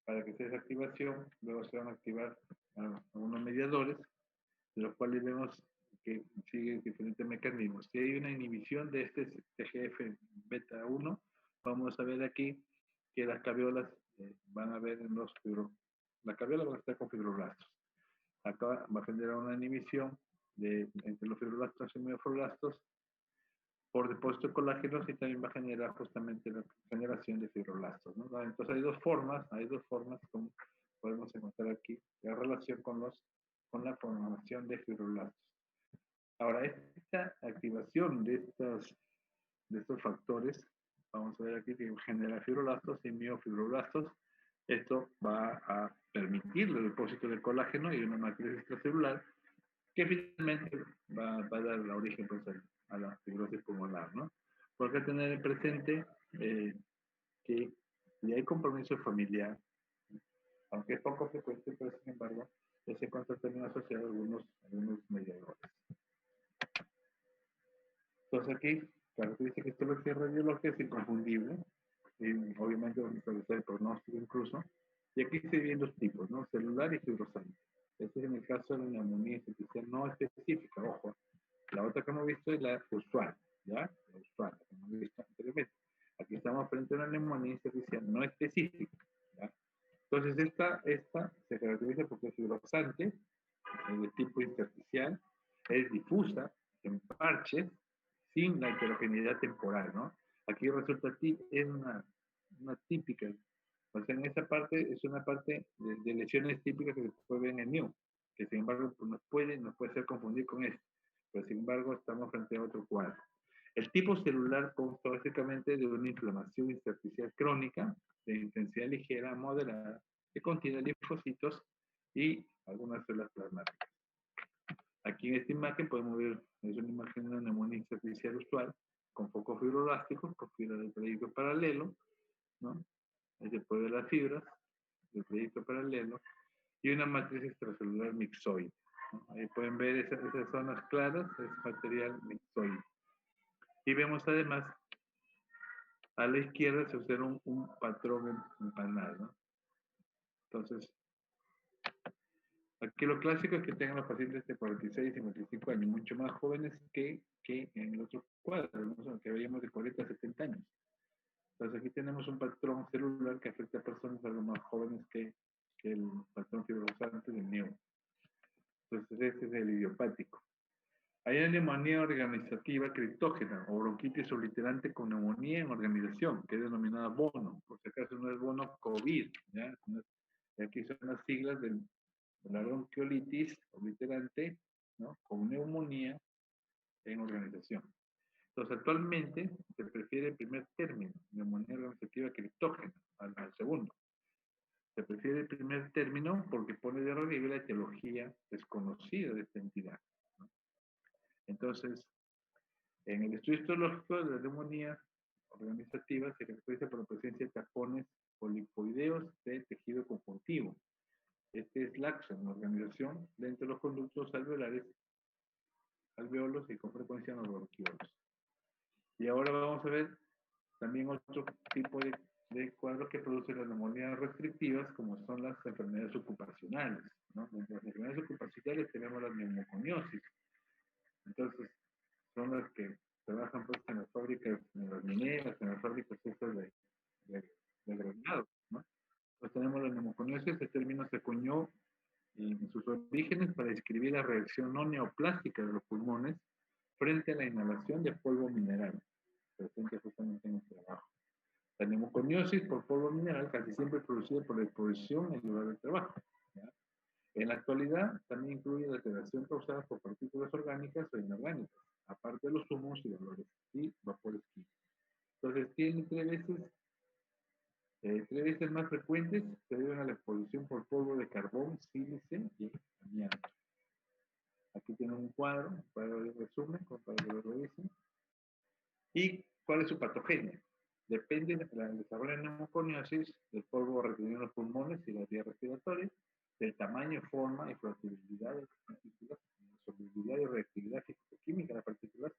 para que se esa activación, luego se van a activar algunos mediadores, de los cuales vemos que siguen diferentes mecanismos. Si hay una inhibición de este TGF beta 1, vamos a ver aquí que las caviolas van a ver en los la caviola va a estar con fibroblastos. Acá va a generar una inhibición entre los fibroblastos y neofiblastos por depósito de colágenos y también va a generar justamente la generación de fibroblastos, ¿no? Entonces hay dos formas como podemos encontrar aquí la relación con la formación de fibroblastos. Ahora, esta activación de de estos factores, vamos a ver aquí que genera fibroblastos y miofibroblastos. Esto va a permitir el depósito de colágeno y una matriz extracelular que finalmente va a dar el origen pues, a la fibrosis pulmonar, ¿no? Porque tener presente que si hay compromiso familiar, aunque es poco frecuente, pero sin embargo, se encuentra también asociado a algunos mediadores. Entonces aquí, característica histología radiológica es inconfundible, y obviamente vamos a establecer el pronóstico incluso, y aquí se dividen dos tipos, ¿no? Celular y fibrosante. Este es en el caso de la neumonía intersticial no específica, ojo. La otra que hemos visto es la usual, ¿ya? La usual, que hemos visto anteriormente. Aquí estamos frente a una neumonía intersticial no específica, ¿ya? Entonces esta se caracteriza porque es fibrosante, es de tipo intersticial, es difusa, en parches, sin la heterogeneidad temporal, ¿no? Aquí resulta es una típica, o sea, en esa parte es una parte de lesiones típicas que se puede ver en el NIU, que sin embargo pues, nos puede ser confundido con esto, pero sin embargo estamos frente a otro cuadro. El tipo celular consta básicamente de una inflamación intersticial crónica de intensidad ligera a moderada que contiene linfocitos y algunas células plasmáticas. Aquí en esta imagen podemos ver, es una imagen de una neumonía intersticial usual con focos fibroblásticos, con fibras del trayecto paralelo, ¿no? Ahí se puede ver las fibras del trayecto paralelo y una matriz extracelular mixoide, ¿no? Ahí pueden ver esas zonas claras, es material mixoide. Y vemos además, a la izquierda se observa un patrón empanado, ¿no? Entonces, aquí lo clásico es que tengan los pacientes de 46 y 55 años, mucho más jóvenes que en el otro cuadro, ¿no? Que veíamos de 40 a 70 años. Entonces aquí tenemos un patrón celular que afecta a personas algo más jóvenes que el patrón fibrosante del NEO. Entonces este es el idiopático. Hay una neumonía organizativa criptógena o bronquitis obliterante con neumonía en organización, que es denominada bono. Por si acaso no es bono COVID, ¿ya? Y aquí son las siglas de la bronquiolitis obliterante, ¿no? Con neumonía en organización. Entonces, actualmente se prefiere el primer término, neumonía organizativa criptógena, al segundo. Se prefiere el primer término porque pone de relieve la etiología desconocida de esta entidad, ¿no? Entonces, en el estudio histológico de la neumonía organizativa se caracteriza por la presencia de tapones polipoideos de tejido conjuntivo. Este es laxo en la organización dentro de los conductos alveolares, alveolos y con frecuencia en los bronquiolos. Y ahora vamos a ver también otro tipo de cuadros que producen las neumonías restrictivas, como son las enfermedades ocupacionales, ¿no? Entre las enfermedades ocupacionales tenemos la neumoconiosis. Entonces, son las que trabajan pues, en las fábricas, en las mineras, en las fábricas estas de granado, ¿no? Entonces tenemos la neumoconiosis, este término se acuñó en sus orígenes para describir la reacción no neoplástica de los pulmones frente a la inhalación de polvo mineral, presente justamente en el trabajo. La neumoconiosis por polvo mineral casi siempre es producida por la exposición en el lugar de trabajo, ¿ya? En la actualidad también incluye la alteración causada por partículas orgánicas o inorgánicas, aparte de los humos y olores y vapores químicos. Entonces tiene tres veces más frecuentes se deben a la exposición por polvo de carbón, sílice y amianto. Aquí tienen un cuadro de resumen para que lo revisen. ¿Y cuál es su patogenia? Depende del desarrollo de neumoconiosis, del polvo retenido en los pulmones y las vías respiratorias, del tamaño, forma y fluctuabilidad de las partículas, la solubilidad y reactividad físico-química de las partículas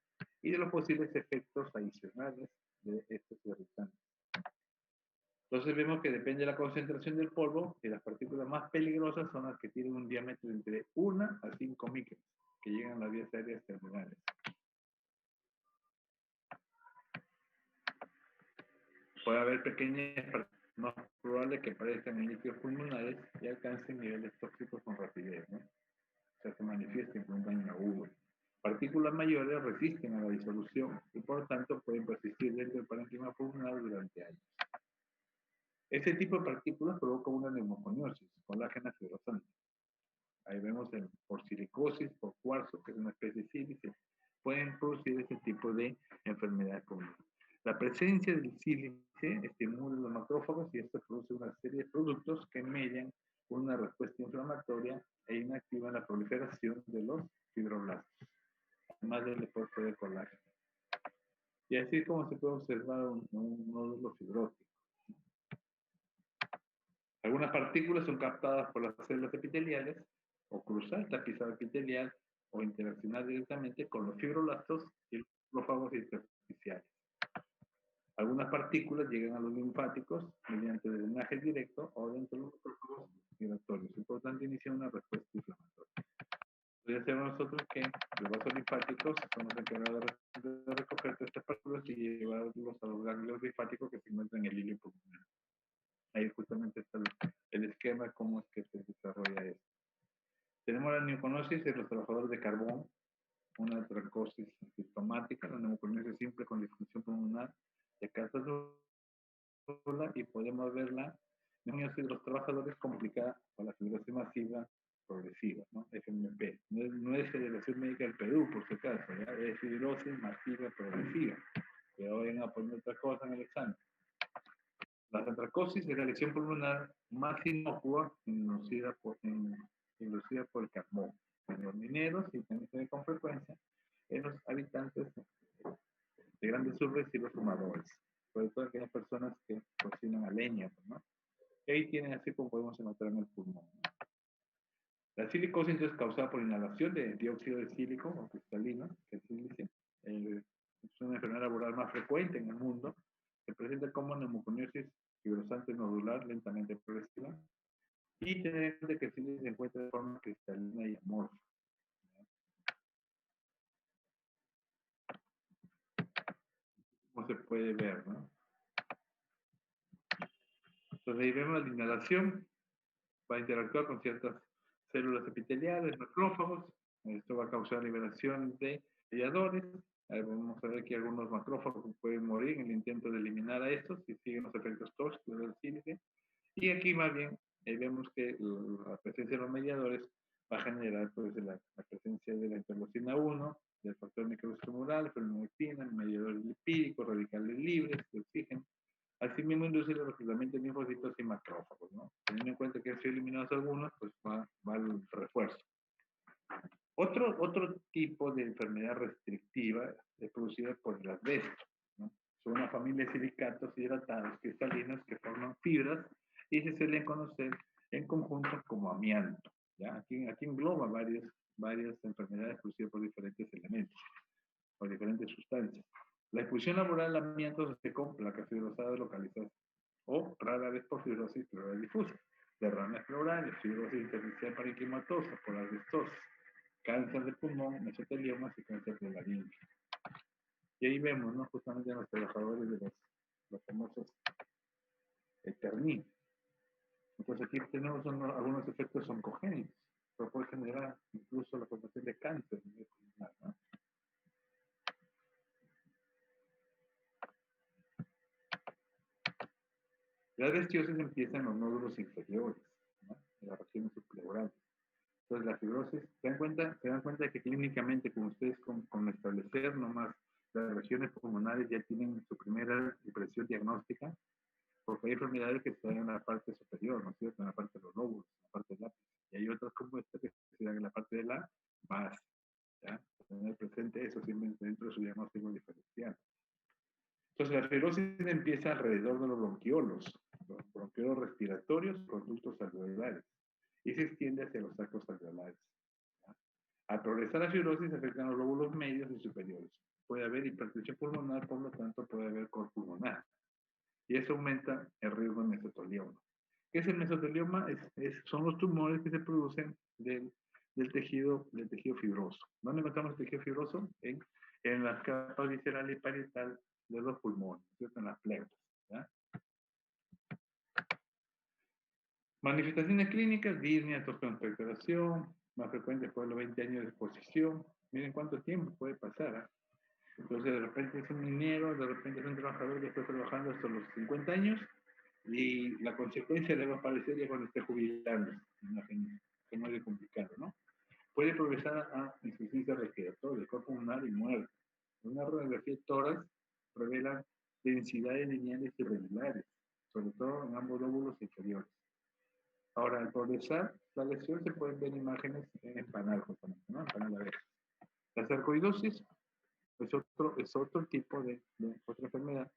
y de los posibles efectos adicionales de estos irritantes. Entonces vemos que depende de la concentración del polvo y las partículas más peligrosas son las que tienen un diámetro entre 1 a 5 microns, que llegan a las vías aéreas terminales. Puede haber pequeñas partículas más probables que aparezcan en líquidos pulmonares y alcancen niveles tóxicos con rapidez, ¿no? O sea, se manifiesten con un daño agudo. Partículas mayores resisten a la disolución y por lo tanto pueden persistir dentro del parénquima pulmonar durante años. Este tipo de partículas provoca una neumoconiosis, colágena fibrosante. Ahí vemos por silicosis, por cuarzo, que es una especie de sílice, pueden producir ese tipo de enfermedades pulmonares. La presencia del sílice estimula los macrófagos y esto produce una serie de productos que median una respuesta inflamatoria e inactiva la proliferación de los fibroblastos, además del depósito de colágeno. Y así es como se puede observar un nódulo fibrótico. Algunas partículas son captadas por las células epiteliales o cruzar el tapizado epitelial o interaccionar directamente con los fibroblastos y los macrófagos intersticiales. Algunas partículas llegan a los linfáticos mediante drenaje directo o dentro de los macrófagos respiratorios. Es importante iniciar una respuesta inflamatoria. Ya sabemos nosotros que los vasos linfáticos son los encargados de recoger estas partículas y llevarlos a los ganglios linfáticos que se encuentran en el hilo pulmonar. Ahí justamente está el esquema de cómo es que se desarrolla esto. Tenemos la neumoconosis de los trabajadores de carbón, una trancosis sintomática, la neumoconiosis simple con disfunción pulmonar de casa sola, y podemos ver la neumoconiosis de los trabajadores complicada por la fibrosis masiva progresiva, ¿no? FMP. No es Federación Médica del Perú, por si acaso, ¿ya? Es fibrosis masiva progresiva. Pero vayan a poner otra cosa en el examen. La antracosis es la lesión pulmonar más inocua inducida por el carbón en los mineros y también se ve con frecuencia en los habitantes de grandes urbes y los fumadores, sobre todo aquellas personas que cocinan a leña, ¿no? Y ahí tienen así como podemos encontrar en el pulmón, ¿no? La silicosis es causada por inhalación de dióxido de sílico o cristalino, que es sílice. Es una enfermedad laboral más frecuente en el mundo. Se presenta como neumoconiosis fibrosante nodular lentamente progresiva. Y tener en cuenta que el sílice se encuentra de forma cristalina y amorfa. Como se puede ver, ¿no? Entonces ahí vemos la inhalación. Va a interactuar con ciertas células epiteliales, macrófagos. Esto va a causar liberación de mediadores. Vamos a ver que algunos macrófagos pueden morir en el intento de eliminar a estos y siguen los efectos tóxicos del sílice. Y aquí más bien vemos que la presencia de los mediadores va a generar pues, la presencia de la interleucina 1, del factor microestructural, fenolectina, mediadores lipídicos, radicales libres, de oxígeno. Asimismo induce el reclutamiento de linfocitos y macrófagos, ¿no? Teniendo en cuenta que han sido eliminados algunos, pues va el refuerzo. Otro tipo de enfermedad restrictiva es producida por el asbesto, ¿no? Son una familia de silicatos hidratados cristalinos que forman fibras y se suelen conocer en conjunto como amianto, ¿ya? Aquí engloba varias enfermedades producidas por diferentes elementos, por diferentes sustancias. La expulsión laboral del amianto se hace con placas fibrosas localizadas o rara vez por fibrosis pleural difusa, derrames pleurales, fibrosis intersticial parenquimatosa, por asbestosis, cáncer de pulmón, mesoteliomas y cáncer de laringe. Y ahí vemos, ¿no? Justamente a los trabajadores de los famosos Eternin. Entonces aquí tenemos algunos efectos oncogénicos, pero puede generar incluso la formación de cáncer pulmonar, ¿no? La asbestosis empieza en los nódulos inferiores, ¿no? En las regiones subpleurales. Entonces la fibrosis, se dan cuenta que clínicamente, como ustedes con establecer nomás las regiones pulmonares ya tienen su primera impresión diagnóstica, porque hay enfermedades que se dan en la parte superior, ¿no es cierto? En la parte de los lóbulos, en la parte del ápice. Y hay otras como esta que se dan en la parte de la base, ¿ya? Tener presente eso siempre dentro de su diagnóstico diferencial. Entonces la fibrosis empieza alrededor de los bronquiolos respiratorios, conductos alveolares, y se extiende hacia los sacos alveolares. ¿Ya? Al progresar la fibrosis afectan los lóbulos medios y superiores. Puede haber hipertensión pulmonar, por lo tanto puede haber cor pulmonar. Y eso aumenta el riesgo de mesotelioma. ¿Qué es el mesotelioma? Son los tumores que se producen del tejido fibroso. ¿Dónde encontramos el tejido fibroso? En las capas visceral y parietal de los pulmones, ¿cierto? En las pleuras, ¿ya? Manifestaciones clínicas: disnea, tos con expectoración, más frecuente después de los 20 años de exposición. Miren cuánto tiempo puede pasar, ¿eh? Entonces de repente es un minero, de repente es un trabajador que está trabajando hasta los 50 años y la consecuencia le va a aparecer ya cuando esté jubilando. Imagínense, que no es complicado, ¿no? Puede progresar a insuficiencia respiratoria, cuerpo pulmonar y muerte. Una radiografía de tórax revela densidades lineales irregulares, sobre todo en ambos lóbulos inferiores. Ahora, al progresar la lesión se pueden ver imágenes en panal, justamente, ¿no? En panal abeja. La sarcoidosis es otro tipo de otra enfermedad,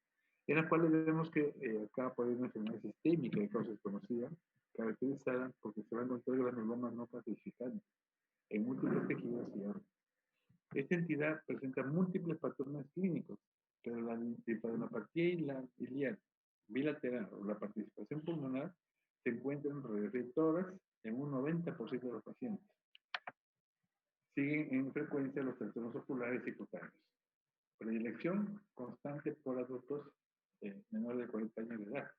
en la cual vemos que acá puede haber una enfermedad sistémica de causa desconocida, caracterizada porque se va a encontrar granulomas no clasificados en múltiples tejidos y órganos. Esta entidad presenta múltiples patrones clínicos, pero la linfadenopatía iliar bilateral o la participación pulmonar se encuentra en radiografía de tórax en un 90% de los pacientes. Siguen en frecuencia los trastornos oculares y cutáneos. Predilección constante por adultos menores de 40 años de edad.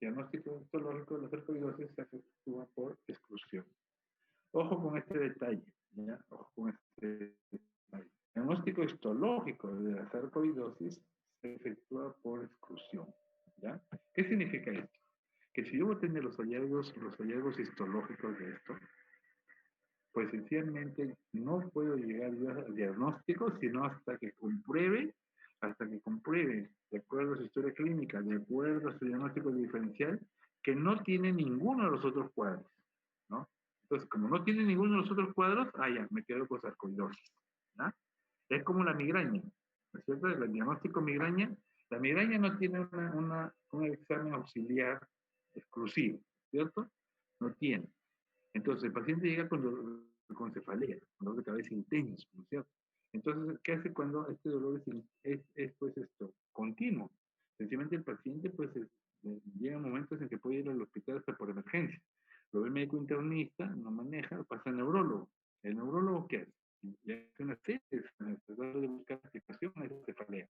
Diagnóstico histológico de la sarcoidosis se efectúa por exclusión. Ojo con este detalle, ¿ya? Ojo con este detalle. Diagnóstico histológico de la sarcoidosis se efectúa por exclusión, ¿ya? ¿Qué significa esto? Que si yo voy a tener los hallazgos histológicos de esto, pues sencillamente no puedo llegar yo al diagnóstico, sino hasta que compruebe, de acuerdo a su historia clínica, de acuerdo a su diagnóstico diferencial, que no tiene ninguno de los otros cuadros, ¿no? Entonces, como no tiene ninguno de los otros cuadros, ya, me quedo con sarcoidosis, ¿no? Es como la migraña, ¿no es cierto? El diagnóstico migraña, la migraña no tiene un examen auxiliar exclusivo, ¿cierto? No tiene. Entonces, el paciente llega con cefalea, con dolor de cabeza intenso, ¿no es cierto? Entonces, ¿qué hace cuando este dolor es pues esto, continuo? Sencillamente el paciente pues llega a momentos en que puede ir al hospital hasta por emergencia. Lo ve el médico internista, no maneja, pasa al neurólogo. ¿El neurólogo qué hace? Le hace una serie de buscar explicación a esa cefalea.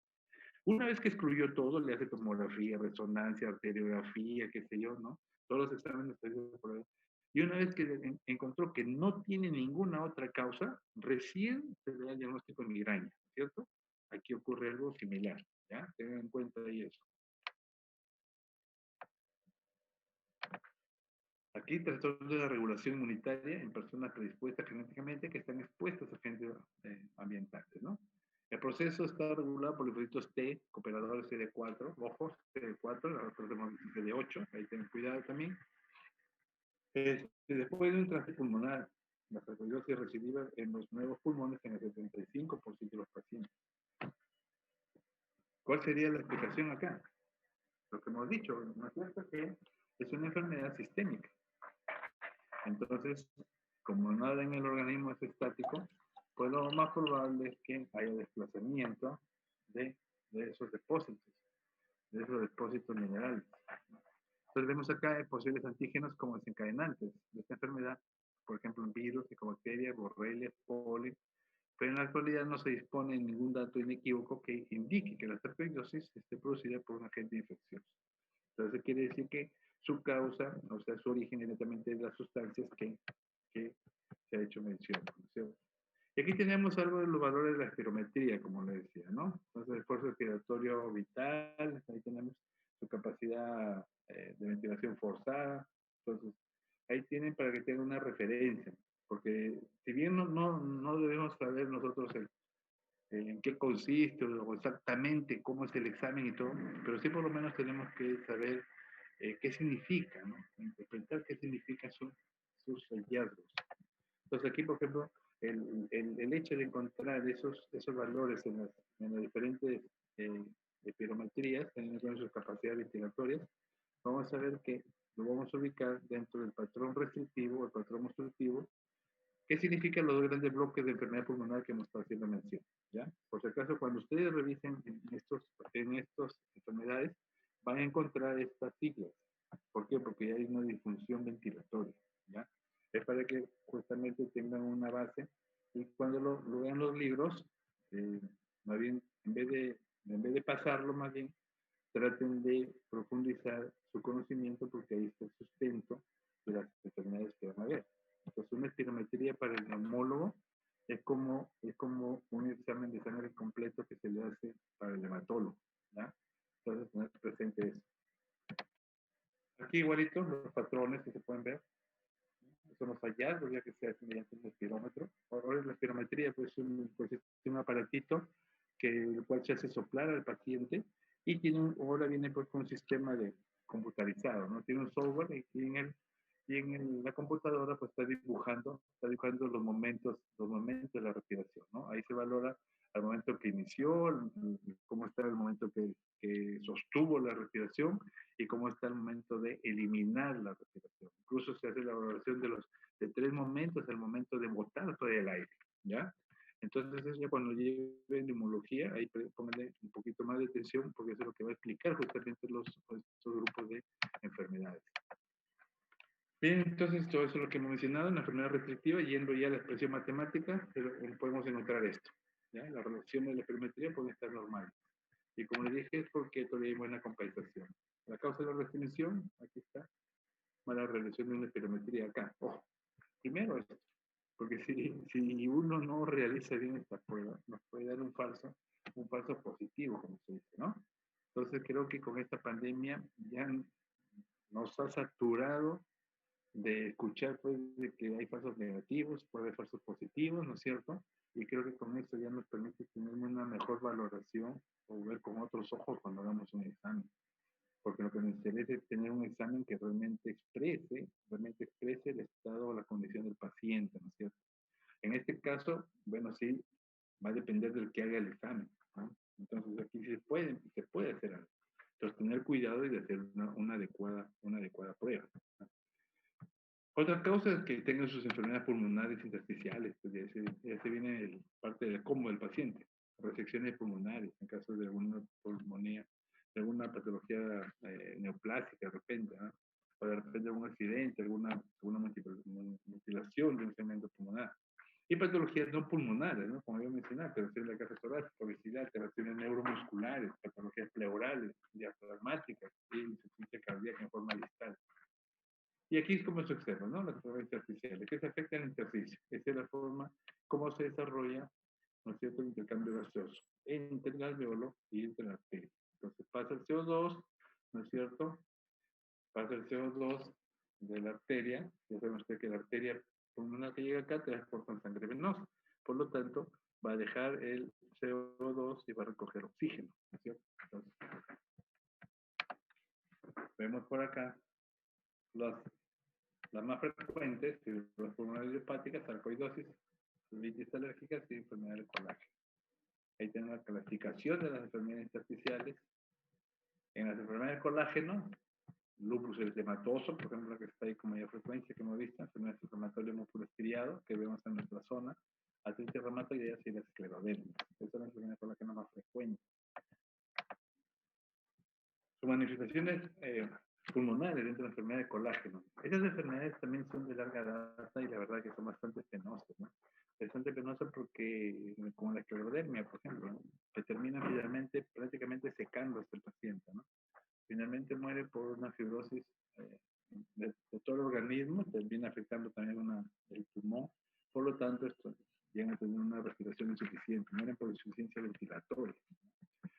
Una vez que excluyó todo, le hace tomografía, resonancia, arteriografía, qué sé yo, ¿no? Todos los exámenes por ahí. Y una vez que encontró que no tiene ninguna otra causa, recién se le da el diagnóstico de migraña, ¿cierto? Aquí ocurre algo similar, ¿ya? Tengan en cuenta ahí eso. Aquí trastornos de la regulación inmunitaria en personas predispuestas genéticamente que están expuestas a agentes ambientales, ¿no? El proceso está regulado por los linfocitos T, cooperadores CD4, ojos CD4, nosotros tenemos CD8, ahí tienen cuidado también. Después de un trastorno pulmonar, la sarcoidosis recidiva en los nuevos pulmones en el 75% de los pacientes. ¿Cuál sería la explicación acá? Lo que hemos dicho, ¿no es cierto? Que es una enfermedad sistémica. Entonces, como nada en el organismo es estático, pues lo más probable es que haya desplazamiento de esos depósitos minerales. Entonces vemos acá posibles antígenos como desencadenantes de esta enfermedad, por ejemplo, virus, ecobacterias, borrelia, polen, pero en la actualidad no se dispone de ningún dato inequívoco que indique que la sarcoidosis esté producida por un agente infeccioso. Entonces quiere decir que su causa, o sea, su origen directamente de las sustancias que se ha hecho mención, ¿no? Y aquí tenemos algo de los valores de la espirometría, como le decía, ¿no? Entonces, el esfuerzo respiratorio vital, ahí tenemos su capacidad de ventilación forzada. Entonces, ahí tienen para que tengan una referencia, porque si bien no debemos saber nosotros en qué consiste o exactamente cómo es el examen y todo, pero sí por lo menos tenemos que saber qué significa, ¿no? Interpretar qué significan sus hallazgos. Entonces aquí, por ejemplo, el hecho de encontrar esos valores en las diferentes espirometrías, teniendo en cuenta sus capacidades ventilatorias, vamos a ver que lo vamos a ubicar dentro del patrón restrictivo o el patrón obstructivo. ¿Qué significan los dos grandes bloques de enfermedad pulmonar que hemos estado haciendo mención? ¿Ya? Por si acaso, cuando ustedes revisen en estas enfermedades, van a encontrar estas siglas. ¿Por qué? Porque hay una disfunción ventilatoria, ¿ya? Es para que justamente tengan una base y cuando lo vean los libros, más bien, en vez de pasarlo, más bien, traten de profundizar su conocimiento porque ahí está el sustento de las enfermedades que van a ver. Entonces, una espirometría para el neumólogo es como un examen de sangre completo que se le hace para el hematólogo, ¿ya? Entonces, tener presente eso. Aquí igualito los patrones que se pueden ver. Estos son los hallazgos, ya que se hace mediante un espirómetro. Ahora la espirometría pues, es un aparatito el cual se hace soplar al paciente y ahora viene pues, con un sistema computarizado, ¿no? Tiene un software y la computadora pues está dibujando los momentos de la respiración, ¿no? Ahí se valora al momento que inició, cómo está el momento que sostuvo la respiración y cómo está el momento de eliminar la respiración. Incluso se hace la valoración de 3 momentos, el momento de botar todo el aire, ¿ya? Entonces, eso ya cuando lleve neumología, ahí pónganle un poquito más de atención porque eso es lo que va a explicar justamente estos grupos de enfermedades. Bien, entonces todo eso es lo que hemos mencionado en la enfermedad restrictiva, yendo ya a la expresión matemática, podemos encontrar esto. ¿Ya? La relación de la espirometría puede estar normal. Y como les dije, es porque todavía hay buena compensación. La causa de la restricción, aquí está, mala relación de una espirometría acá. Ojo, primero esto, porque si uno no realiza bien esta prueba, nos puede dar un falso positivo, como se dice, ¿no? Entonces creo que con esta pandemia ya nos ha saturado de escuchar pues de que hay falsos negativos, puede haber falsos positivos, ¿no es cierto? Y creo que con eso ya nos permite tener una mejor valoración o ver con otros ojos cuando hagamos un examen. Porque lo que nos interesa es tener un examen que realmente exprese el estado o la condición del paciente, ¿no es cierto? En este caso, bueno, sí, va a depender del que haga el examen, ¿no? Entonces aquí se puede hacer algo. Entonces tener cuidado y de hacer una adecuada prueba, ¿no? Otra causa es que tengan sus enfermedades pulmonares intersticiales, pues ya se viene parte del combo del paciente, resecciones pulmonares, en caso de alguna pulmonía, de alguna patología neoplásica de repente, ¿no? O de repente algún accidente, alguna mutilación de un segmento pulmonar. Y patologías no pulmonares, ¿no? Como yo mencionaba, alteraciones de la caja torácica, obesidad, alteraciones neuromusculares, patologías pleurales, diafragmáticas y insuficiencia cardíaca en forma distal. Y aquí es como se observa, ¿no? Las enfermedades intersticiales, que se afecta al intersticio. Esa es la forma como se desarrolla, ¿no es cierto?, el intercambio gaseoso entre el alveolo y entre la arteria. Entonces pasa el CO2, ¿no es cierto? Pasa el CO2 de la arteria, ya saben ustedes que la arteria pulmonar que llega acá transporta sangre venosa. Por lo tanto, va a dejar el CO2 y va a recoger oxígeno, ¿no es cierto? Entonces, vemos por acá las más frecuentes, las pulmonares hepáticas, sarcoidosis, colitis alérgicas y enfermedad del colágeno. Ahí tenemos la clasificación de las enfermedades intersticiales. En las enfermedades del colágeno, lupus eritematoso, por ejemplo, la que está ahí con mayor frecuencia que hemos visto, enfermedad inflamatoria músculo estriado, que vemos en nuestra zona, artritis reumatoidea y la esclerodermia. Esa es la enfermedad del colágeno más frecuente. Sus manifestaciones pulmonares dentro de la enfermedad de colágeno. Esas enfermedades también son de larga data y la verdad que son bastante penosas, ¿no? Bastante penosas porque, como la esclerodermia, por ejemplo, ¿no? Que termina finalmente prácticamente secando hasta el paciente, ¿no? Finalmente muere por una fibrosis de todo el organismo, termina afectando también el pulmón, por lo tanto, llegan a tener una respiración insuficiente, mueren por insuficiencia ventilatoria.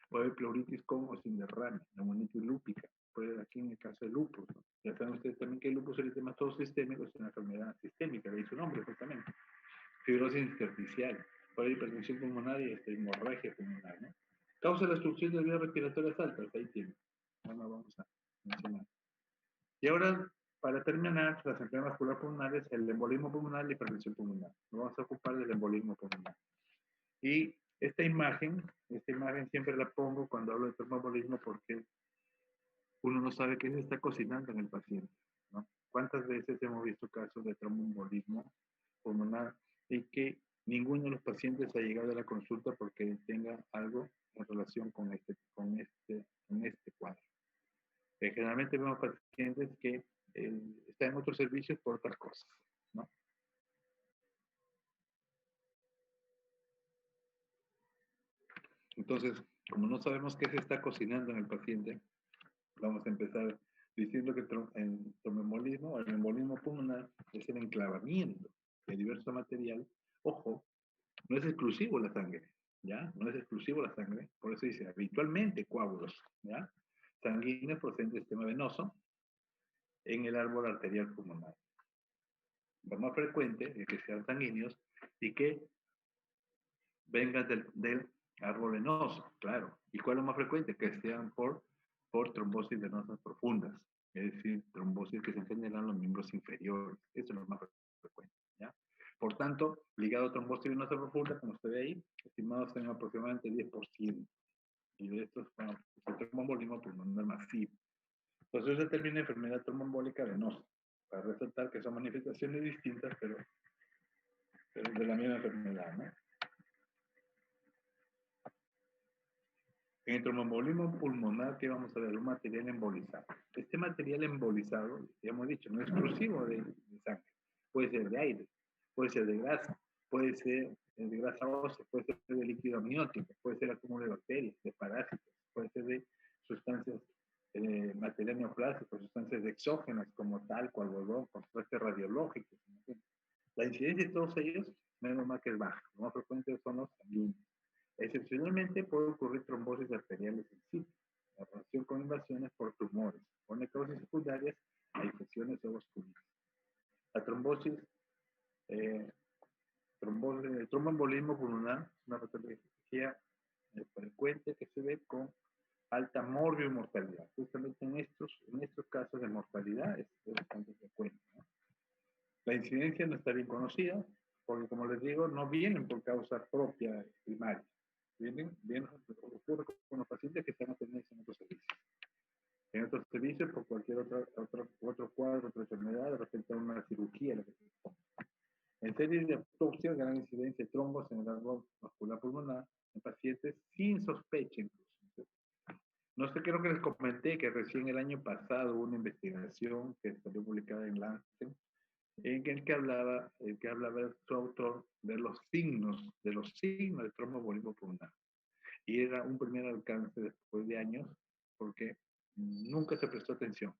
Puede haber pleuritis con o sin derrame, neumonitis lúpica, puede haber aquí en el caso de lupus, ¿no? Ya saben ustedes también que el lupus eritematoso sistémico es una enfermedad sistémica, de ahí su nombre justamente. Fibrosis intersticial, puede haber hipertensión pulmonar y hemorragia pulmonar, ¿no? Causa la obstrucción de vías respiratorias altas, ahí tiene. Bueno, vamos a mencionar. Y ahora, para terminar, las enfermedades vasculares pulmonares, el embolismo pulmonar y la hipertensión pulmonar. Nos vamos a ocupar del embolismo pulmonar. Y esta imagen siempre la pongo cuando hablo de tromboembolismo porque uno no sabe qué se está cocinando en el paciente, ¿no? ¿Cuántas veces hemos visto casos de tromboembolismo pulmonar y que ninguno de los pacientes ha llegado a la consulta porque tenga algo en relación con este cuadro? Generalmente vemos pacientes que están en otros servicios por otras cosas, ¿no? Entonces, como no sabemos qué se está cocinando en el paciente, vamos a empezar diciendo que el tromboembolismo o el embolismo pulmonar es el enclavamiento de diverso material. Ojo, no es exclusivo la sangre, ¿ya? No es exclusivo la sangre, por eso dice habitualmente coágulos, ¿ya? Sanguíneos procedentes del sistema venoso en el árbol arterial pulmonar. lo más frecuente es que sean sanguíneos y que vengan del árbol venoso, claro. ¿Y cuál es lo más frecuente? Que sean por trombosis venosas profundas, es decir, trombosis que se generan en los miembros inferiores. Eso es lo más frecuente, ¿ya? Por tanto, ligado a trombosis venosa profunda, como usted ve ahí, estimados en aproximadamente 10%. Y de estos, bueno, el tromboembolismo pulmonar masivo. Entonces se termina enfermedad tromboembólica venosa, para resaltar que son manifestaciones distintas, pero de la misma enfermedad, ¿no? En el tromboembolismo pulmonar, ¿qué vamos a ver? Un material embolizado. Este material embolizado, ya hemos dicho, no es exclusivo de sangre. Puede ser de aire, puede ser de grasa, puede ser de grasa ósea, puede ser de líquido amniótico, puede ser acúmulo de bacterias, de parásitos, puede ser de sustancias, material neoplástico, sustancias exógenas como talco, algodón, contrastes radiológicos. La incidencia de todos ellos, menos mal que es baja. Lo más frecuente son los sanguíneos. Excepcionalmente puede ocurrir trombosis arteriales en sí, la relación con invasiones por tumores o necrosis secundarias a infecciones o vasculitis. La trombosis, el tromboembolismo pulmonar es una patología frecuente que se ve con alta mortalidad. Justamente en estos casos de mortalidad es bastante frecuente, ¿no? La incidencia no está bien conocida, porque como les digo, no vienen por causa propia primaria. Vienen ocurre con los pacientes que están atendidos en otros servicios. En otros servicios, por cualquier otro cuadro, otra enfermedad, de repente una cirugía, lo que se ponga. En series de autopsia, gran incidencia de trombos en el árbol vascular pulmonar en pacientes sin sospecha incluso. No sé, creo que les comenté que recién el año pasado hubo una investigación que salió publicada en Lancet, en el que hablaba su autor de los signos de tromboembolismo pulmonar. Y era un primer alcance después de años, porque nunca se prestó atención.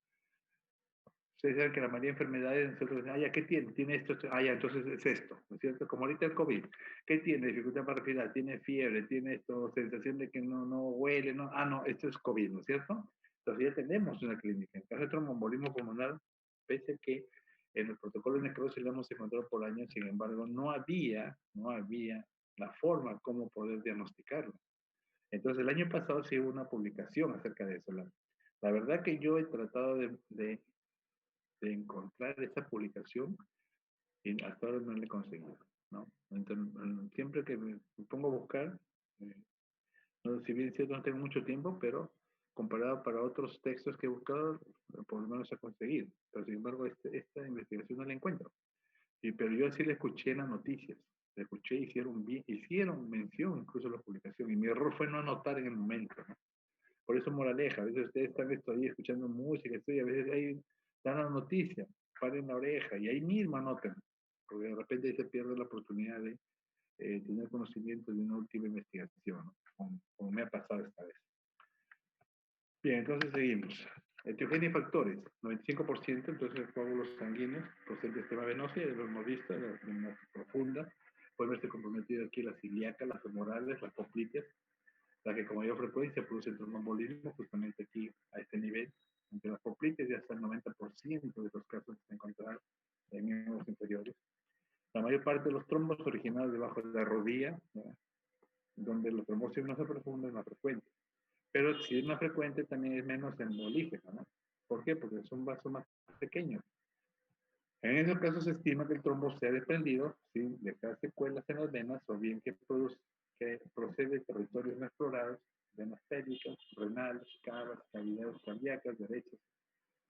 Ustedes saben que la mayoría de enfermedades, nosotros decimos, ya, ¿qué tiene? Tiene esto, entonces es esto, ¿no es cierto? Como ahorita el COVID, ¿qué tiene? Dificultad para respirar, tiene fiebre, tiene esto, sensación de que no huele, no, esto es COVID, ¿no es cierto? Entonces ya tenemos una clínica. En caso de tromboembolismo pulmonar, pese a que en el protocolo de necrosis lo hemos encontrado por años, sin embargo, no había la forma como poder diagnosticarlo. Entonces el año pasado sí hubo una publicación acerca de eso. La verdad que yo he tratado de encontrar esa publicación y hasta ahora no la he conseguido, ¿no? Entonces, siempre que me pongo a buscar, no, si bien cierto no tengo mucho tiempo, pero comparado para otros textos que he buscado, por lo menos he conseguido. Pero sin embargo, esta investigación no la encuentro. Pero yo sí la escuché en las noticias. La escuché, hicieron mención incluso a la publicación. Y mi error fue no anotar en el momento, ¿no? Por eso, moraleja, a veces ustedes están ahí escuchando música, a veces ahí dan la noticia, paren la oreja y ahí mismo anoten, porque de repente ahí se pierde la oportunidad de tener conocimiento de una última investigación, ¿no? Como me ha pasado esta vez. Bien, entonces seguimos. Etiogenia y factores, 95%, entonces coágulos sanguíneos, procedente del sistema venoso, ya lo hemos visto, la vena profunda, puede verse comprometido aquí las ilíacas, las femorales, las poplites, la que con mayor frecuencia produce el tromboembolismo, justamente aquí a este nivel, entre las poplites, ya hasta el 90% de los casos se encuentran en miembros inferiores. La mayor parte de los trombos originados debajo de la rodilla, ¿no? Donde la trombosis no se profunda es más frecuente. Pero si es más frecuente, también es menos embolígena, ¿no? ¿Por qué? Porque son vasos más pequeños. En esos casos se estima que el trombo se ha desprendido sin dejar secuelas en las venas o bien que procede de territorios no explorados, venas pélvicas, renales, cavas, cavidades cardíacas, derechas.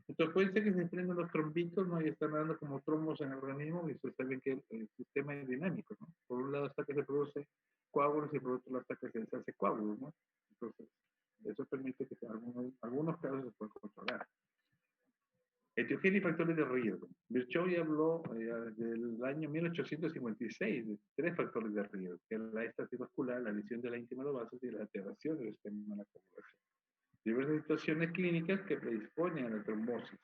Entonces puede ser que se desprendan los trombitos, ¿no? Y están dando como trombos en el organismo y ustedes saben que el sistema es dinámico, ¿no? Por un lado está que se produce coágulos y por otro lado está que se deshace coágulos, ¿no? Entonces, eso permite que algunos casos se puedan controlar. Etiogenia y factores de riesgo. Virchow ya habló del año 1856 de 3 factores de riesgo, que es la éstasis vascular, la lesión de la íntima de los vasos y la alteración del sistema de la coagulación. Diversas situaciones clínicas que predisponen a la trombosis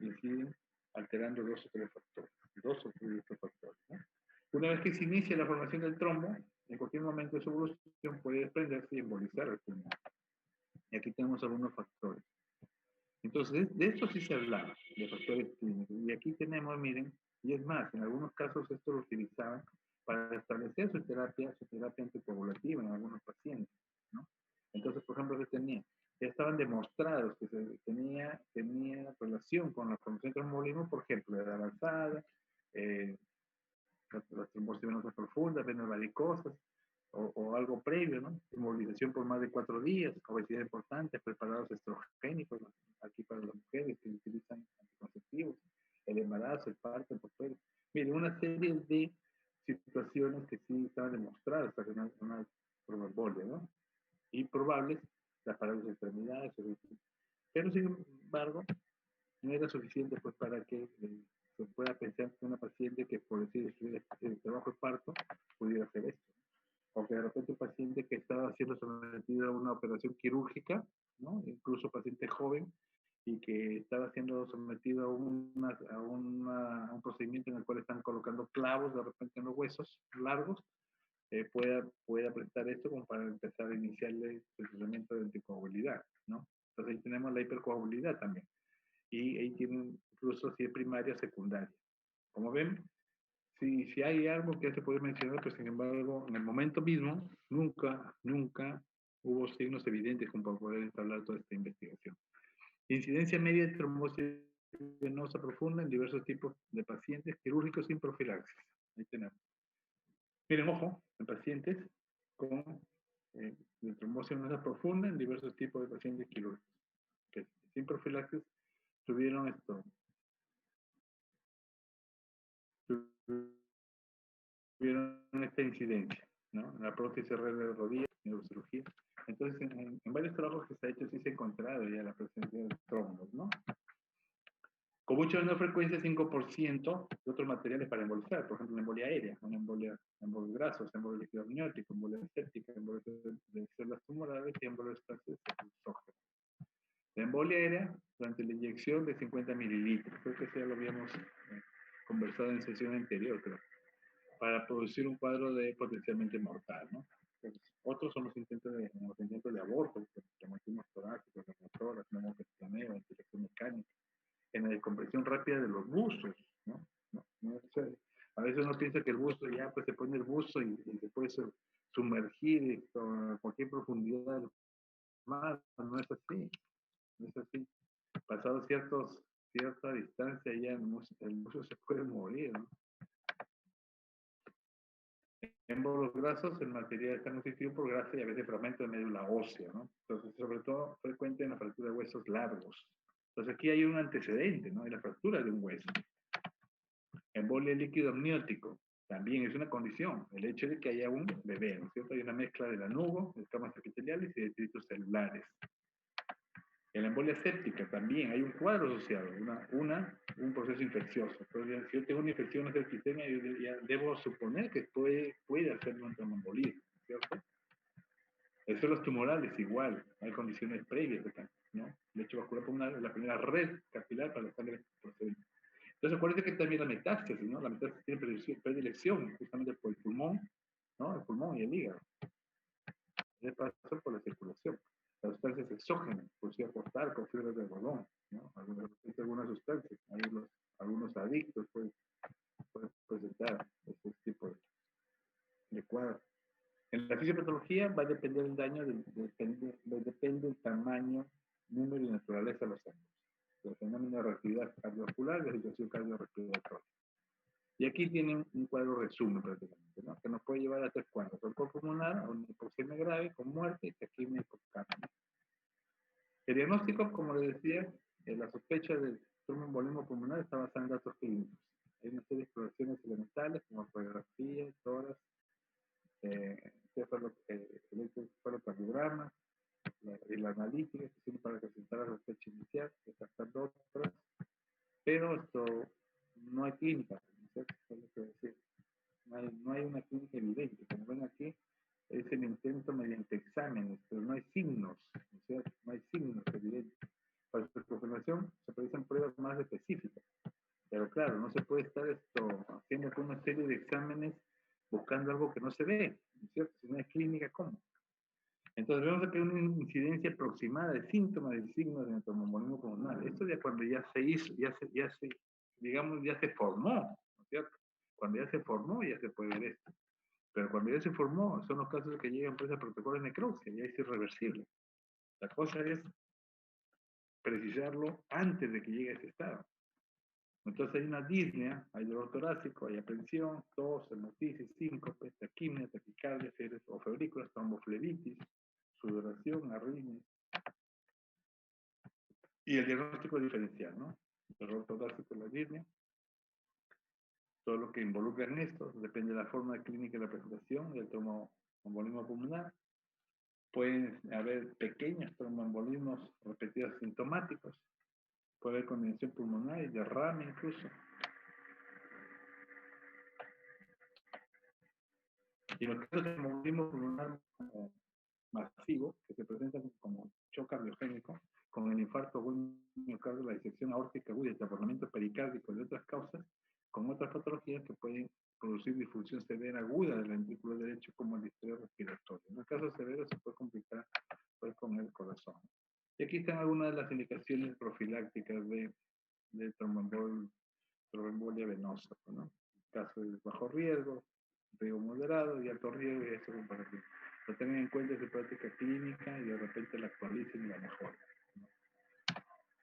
y siguen alterando 2 o 3 factores, 2 o 3 factores, ¿no? Una vez que se inicia la formación del trombo, en cualquier momento de su evolución puede desprenderse y embolizar el pulmón. Y aquí tenemos algunos factores. Entonces, de esto sí se hablaba, de factores clínicos. Y aquí tenemos, miren, y es más, en algunos casos esto lo utilizaban para establecer su terapia anticoagulativa en algunos pacientes, ¿no? Entonces, por ejemplo, ¿qué tenía? Ya estaban demostrados que tenía relación con la formación de tromboembolismo, por ejemplo, edad avanzada, las trombosis venosas profundas, venas varicosas, o algo previo, ¿no? Inmovilización por más de 4 días, obesidad importante, preparados estrogénicos, aquí para las mujeres que utilizan anticonceptivos, el embarazo, el parto, el papel. Mire, una serie de situaciones que sí estaban demostradas para una tromboembolia, ¿no? Y probables la parálisis de extremidades, pero sin embargo, no era suficiente pues para que se pueda pensar que una paciente que por decir el trabajo de parto pudiera hacer esto. O que de repente un paciente que estaba siendo sometido a una operación quirúrgica, ¿no? Incluso paciente joven, y que estaba siendo sometido a un procedimiento en el cual están colocando clavos de repente en los huesos largos, pueda prestar esto como para empezar a iniciarle el tratamiento de anticoagulabilidad, ¿no? Entonces ahí tenemos la hipercoagulabilidad también. Y ahí tienen incluso si es primaria o secundaria. Como ven, si hay algo que se puede mencionar, pues sin embargo, en el momento mismo, nunca hubo signos evidentes como para poder entablar toda esta investigación. Incidencia media de trombosis venosa profunda en diversos tipos de pacientes quirúrgicos sin profilaxis. Ahí tenemos. Miren, ojo, en pacientes con trombosis venosa profunda en diversos tipos de pacientes quirúrgicos. Que sin profilaxis tuvieron esto. Tuvieron esta incidencia, ¿no? En la prótesis RL de rodilla, neurocirugía. Entonces, en varios trabajos que se ha hecho sí se ha encontrado ya la presencia de trombos, ¿no? Con mucha menor frecuencia, 5% de otros materiales para embolsar, por ejemplo, la embolia aérea, una embolia grasos, embolia líquido amniótico, embolia séptica, embolia de células tumorales y embolia de exógeno. La embolia aérea, durante la inyección de 50 mililitros, creo que eso ya lo habíamos conversado en sesión anterior, creo, para producir un cuadro de potencialmente mortal, ¿no? Entonces, otros son los intentos de aborto, traumatismos torácicos, remotoras, pneumoplaneo, ventilación mecánica, en la descompresión rápida de los buzos, ¿no? O sea, a veces uno piensa que el buzo ya, pues se pone el buzo y se puede sumergir a cualquier profundidad del mar, no es así, no es así. Pasado cierta distancia ya el buzo se puede morir, ¿no? Émbolos grasos, el material está constituido por grasa y a veces fragmentos de médula ósea, ¿no? Entonces, sobre todo, frecuente en la fractura de huesos largos. Entonces, aquí hay un antecedente, ¿no? De la fractura de un hueso. Embolia líquido amniótico, también es una condición. El hecho de que haya un bebé, ¿no es cierto? Hay una mezcla de lanugo, de escamas epiteliales y detritos celulares. En la embolia séptica también hay un cuadro asociado, un proceso infeccioso. Entonces, si yo tengo una infección septicemia, yo ya debo suponer que puede hacer un tromboembolismo, ¿cierto? Eso los tumorales igual, hay condiciones previas acá, ¿no? El hecho vascular pulmonar es la primera red capilar para la sangre procedente. Entonces, acuérdense que también la metástasis, ¿no? La metástasis tiene predilección justamente por el pulmón, ¿no? El pulmón y el hígado. Debe pasar por la circulación. Las sustancias exógenas, producidas por talco, fibras de algodón, ¿no? Algunas sustancias, algunos adictos pueden presentar este tipo de cuadros. En la fisiopatología va a depender del daño, depende del tamaño, número y naturaleza de los ángulos. El fenómeno de reactividad cardiovascular y la situación cardiorrespiratoria. Y aquí tienen un cuadro resumen prácticamente, ¿no? Que nos puede llevar a 3 cuadros: el cuerpo pulmonar, a una hipoxemia grave con muerte y taquimia hipocárdica. El diagnóstico, como les decía, la sospecha del tromboembolismo pulmonar está basada en datos clínicos. Hay una serie de exploraciones elementales como radiografía, tórax, electrocardiograma, la analítica, que sirve para presentar la sospecha inicial, descartando otras, pero esto no hay clínica, ¿no? No hay una clínica evidente. Como ven aquí, es el intento mediante exámenes, pero no hay signos, no hay signos evidentes. Para su confirmación se realizan pruebas más específicas, pero claro, no se puede estar haciendo una serie de exámenes buscando algo que no se ve, ¿no es cierto? Si no es clínica, ¿cómo? Entonces vemos aquí una incidencia aproximada de síntomas y signos de tromboembolismo pulmonar. Esto ya cuando ya se digamos, ya se formó, ¿no es cierto? Cuando ya se formó, ya se puede ver esto. Pero cuando ya se formó, son los casos que llegan pues a protocolo de necropsia, ya es irreversible. La cosa es precisarlo antes de que llegue a ese estado. Entonces hay una disnea, hay dolor torácico, hay aprensión, tos, hemoptisis, síncope, taquimia, taquicardia, fiebre o febrículas, tromboflebitis, sudoración, arritmia. Y el diagnóstico diferencial, ¿no? Dolor torácico, la disnea. Todo lo que involucra en esto depende de la forma clínica de la presentación del tromboembolismo pulmonar. Pueden haber pequeños tromboembolismos repetidos sintomáticos. Puede haber condensación pulmonar y derrame incluso. Y los casos de tromboembolismo pulmonar masivo, que se presentan como shock cardiogénico, con el infarto agudo miocardio, la disección aórtica aguda y el taponamiento pericárdico y otras causas, con otras patologías que pueden producir disfunción severa aguda del ventrículo derecho como el distrés respiratorio. En el caso severo se puede complicar pues, con el corazón. Y aquí están algunas de las indicaciones profilácticas de tromboembolia venosa, ¿no? Caso de bajo riesgo, riesgo moderado y alto riesgo, y eso para que lo tengan en cuenta su práctica clínica y de repente la actualicen y la mejoren.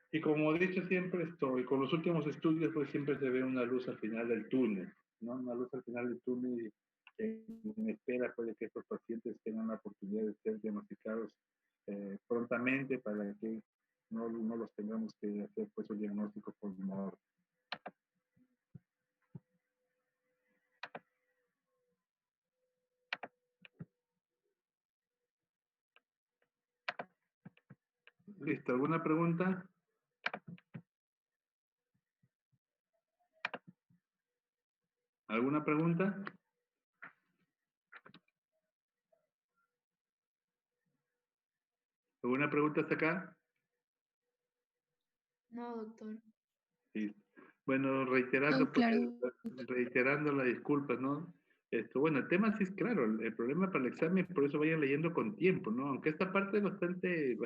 Y como he dicho siempre, con los últimos estudios, pues siempre se ve una luz al final del túnel, ¿no? Una luz al final del túnel y en espera pues, de que estos pacientes tengan la oportunidad de ser diagnosticados prontamente para que no los tengamos que hacer pues el diagnóstico por morbo. Listo, ¿alguna pregunta? ¿Alguna pregunta? ¿Alguna pregunta hasta acá? No, doctor. Sí. Bueno, reiterando, claro. reiterando las disculpas, ¿no? Bueno, el tema sí es claro, el problema para el examen, por eso vayan leyendo con tiempo, ¿no? Aunque esta parte es bastante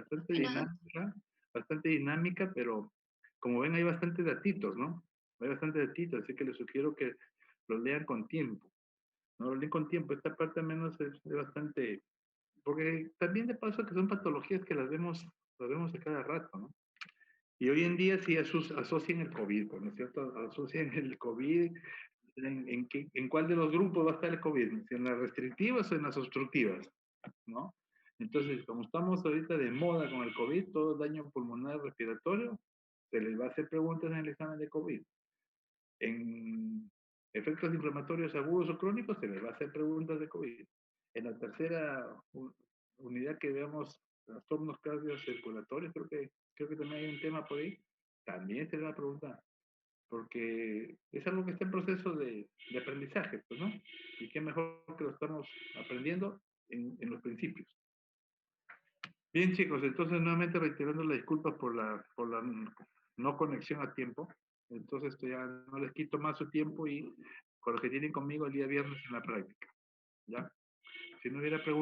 dinámica, pero como ven hay bastantes datitos, ¿no? Hay bastantes datitos, así que les sugiero que los lean con tiempo, ¿no? Lo leen con tiempo, esta parte al menos es bastante, porque también de paso que son patologías que las vemos a cada rato, ¿no? Y hoy en día sí asocian el COVID, ¿no es cierto? Asocian el COVID, ¿en cuál de los grupos va a estar el COVID? ¿Si en las restrictivas o en las obstructivas? ¿No? Entonces, como estamos ahorita de moda con el COVID, todo daño pulmonar respiratorio, se les va a hacer preguntas en el examen de COVID. En efectos inflamatorios agudos o crónicos, se les va a hacer preguntas de COVID. En la tercera unidad que veamos trastornos cardiocirculatorios, creo que también hay un tema por ahí, también se le va a preguntar, porque es algo que está en proceso de aprendizaje, pues, ¿no? Y qué mejor que lo estamos aprendiendo en los principios. Bien, chicos, entonces nuevamente reiterando la disculpa por la no conexión a tiempo. Entonces esto ya no les quito más su tiempo y con lo que tienen conmigo el día viernes en la práctica. ¿Ya? Si no hubiera preguntas.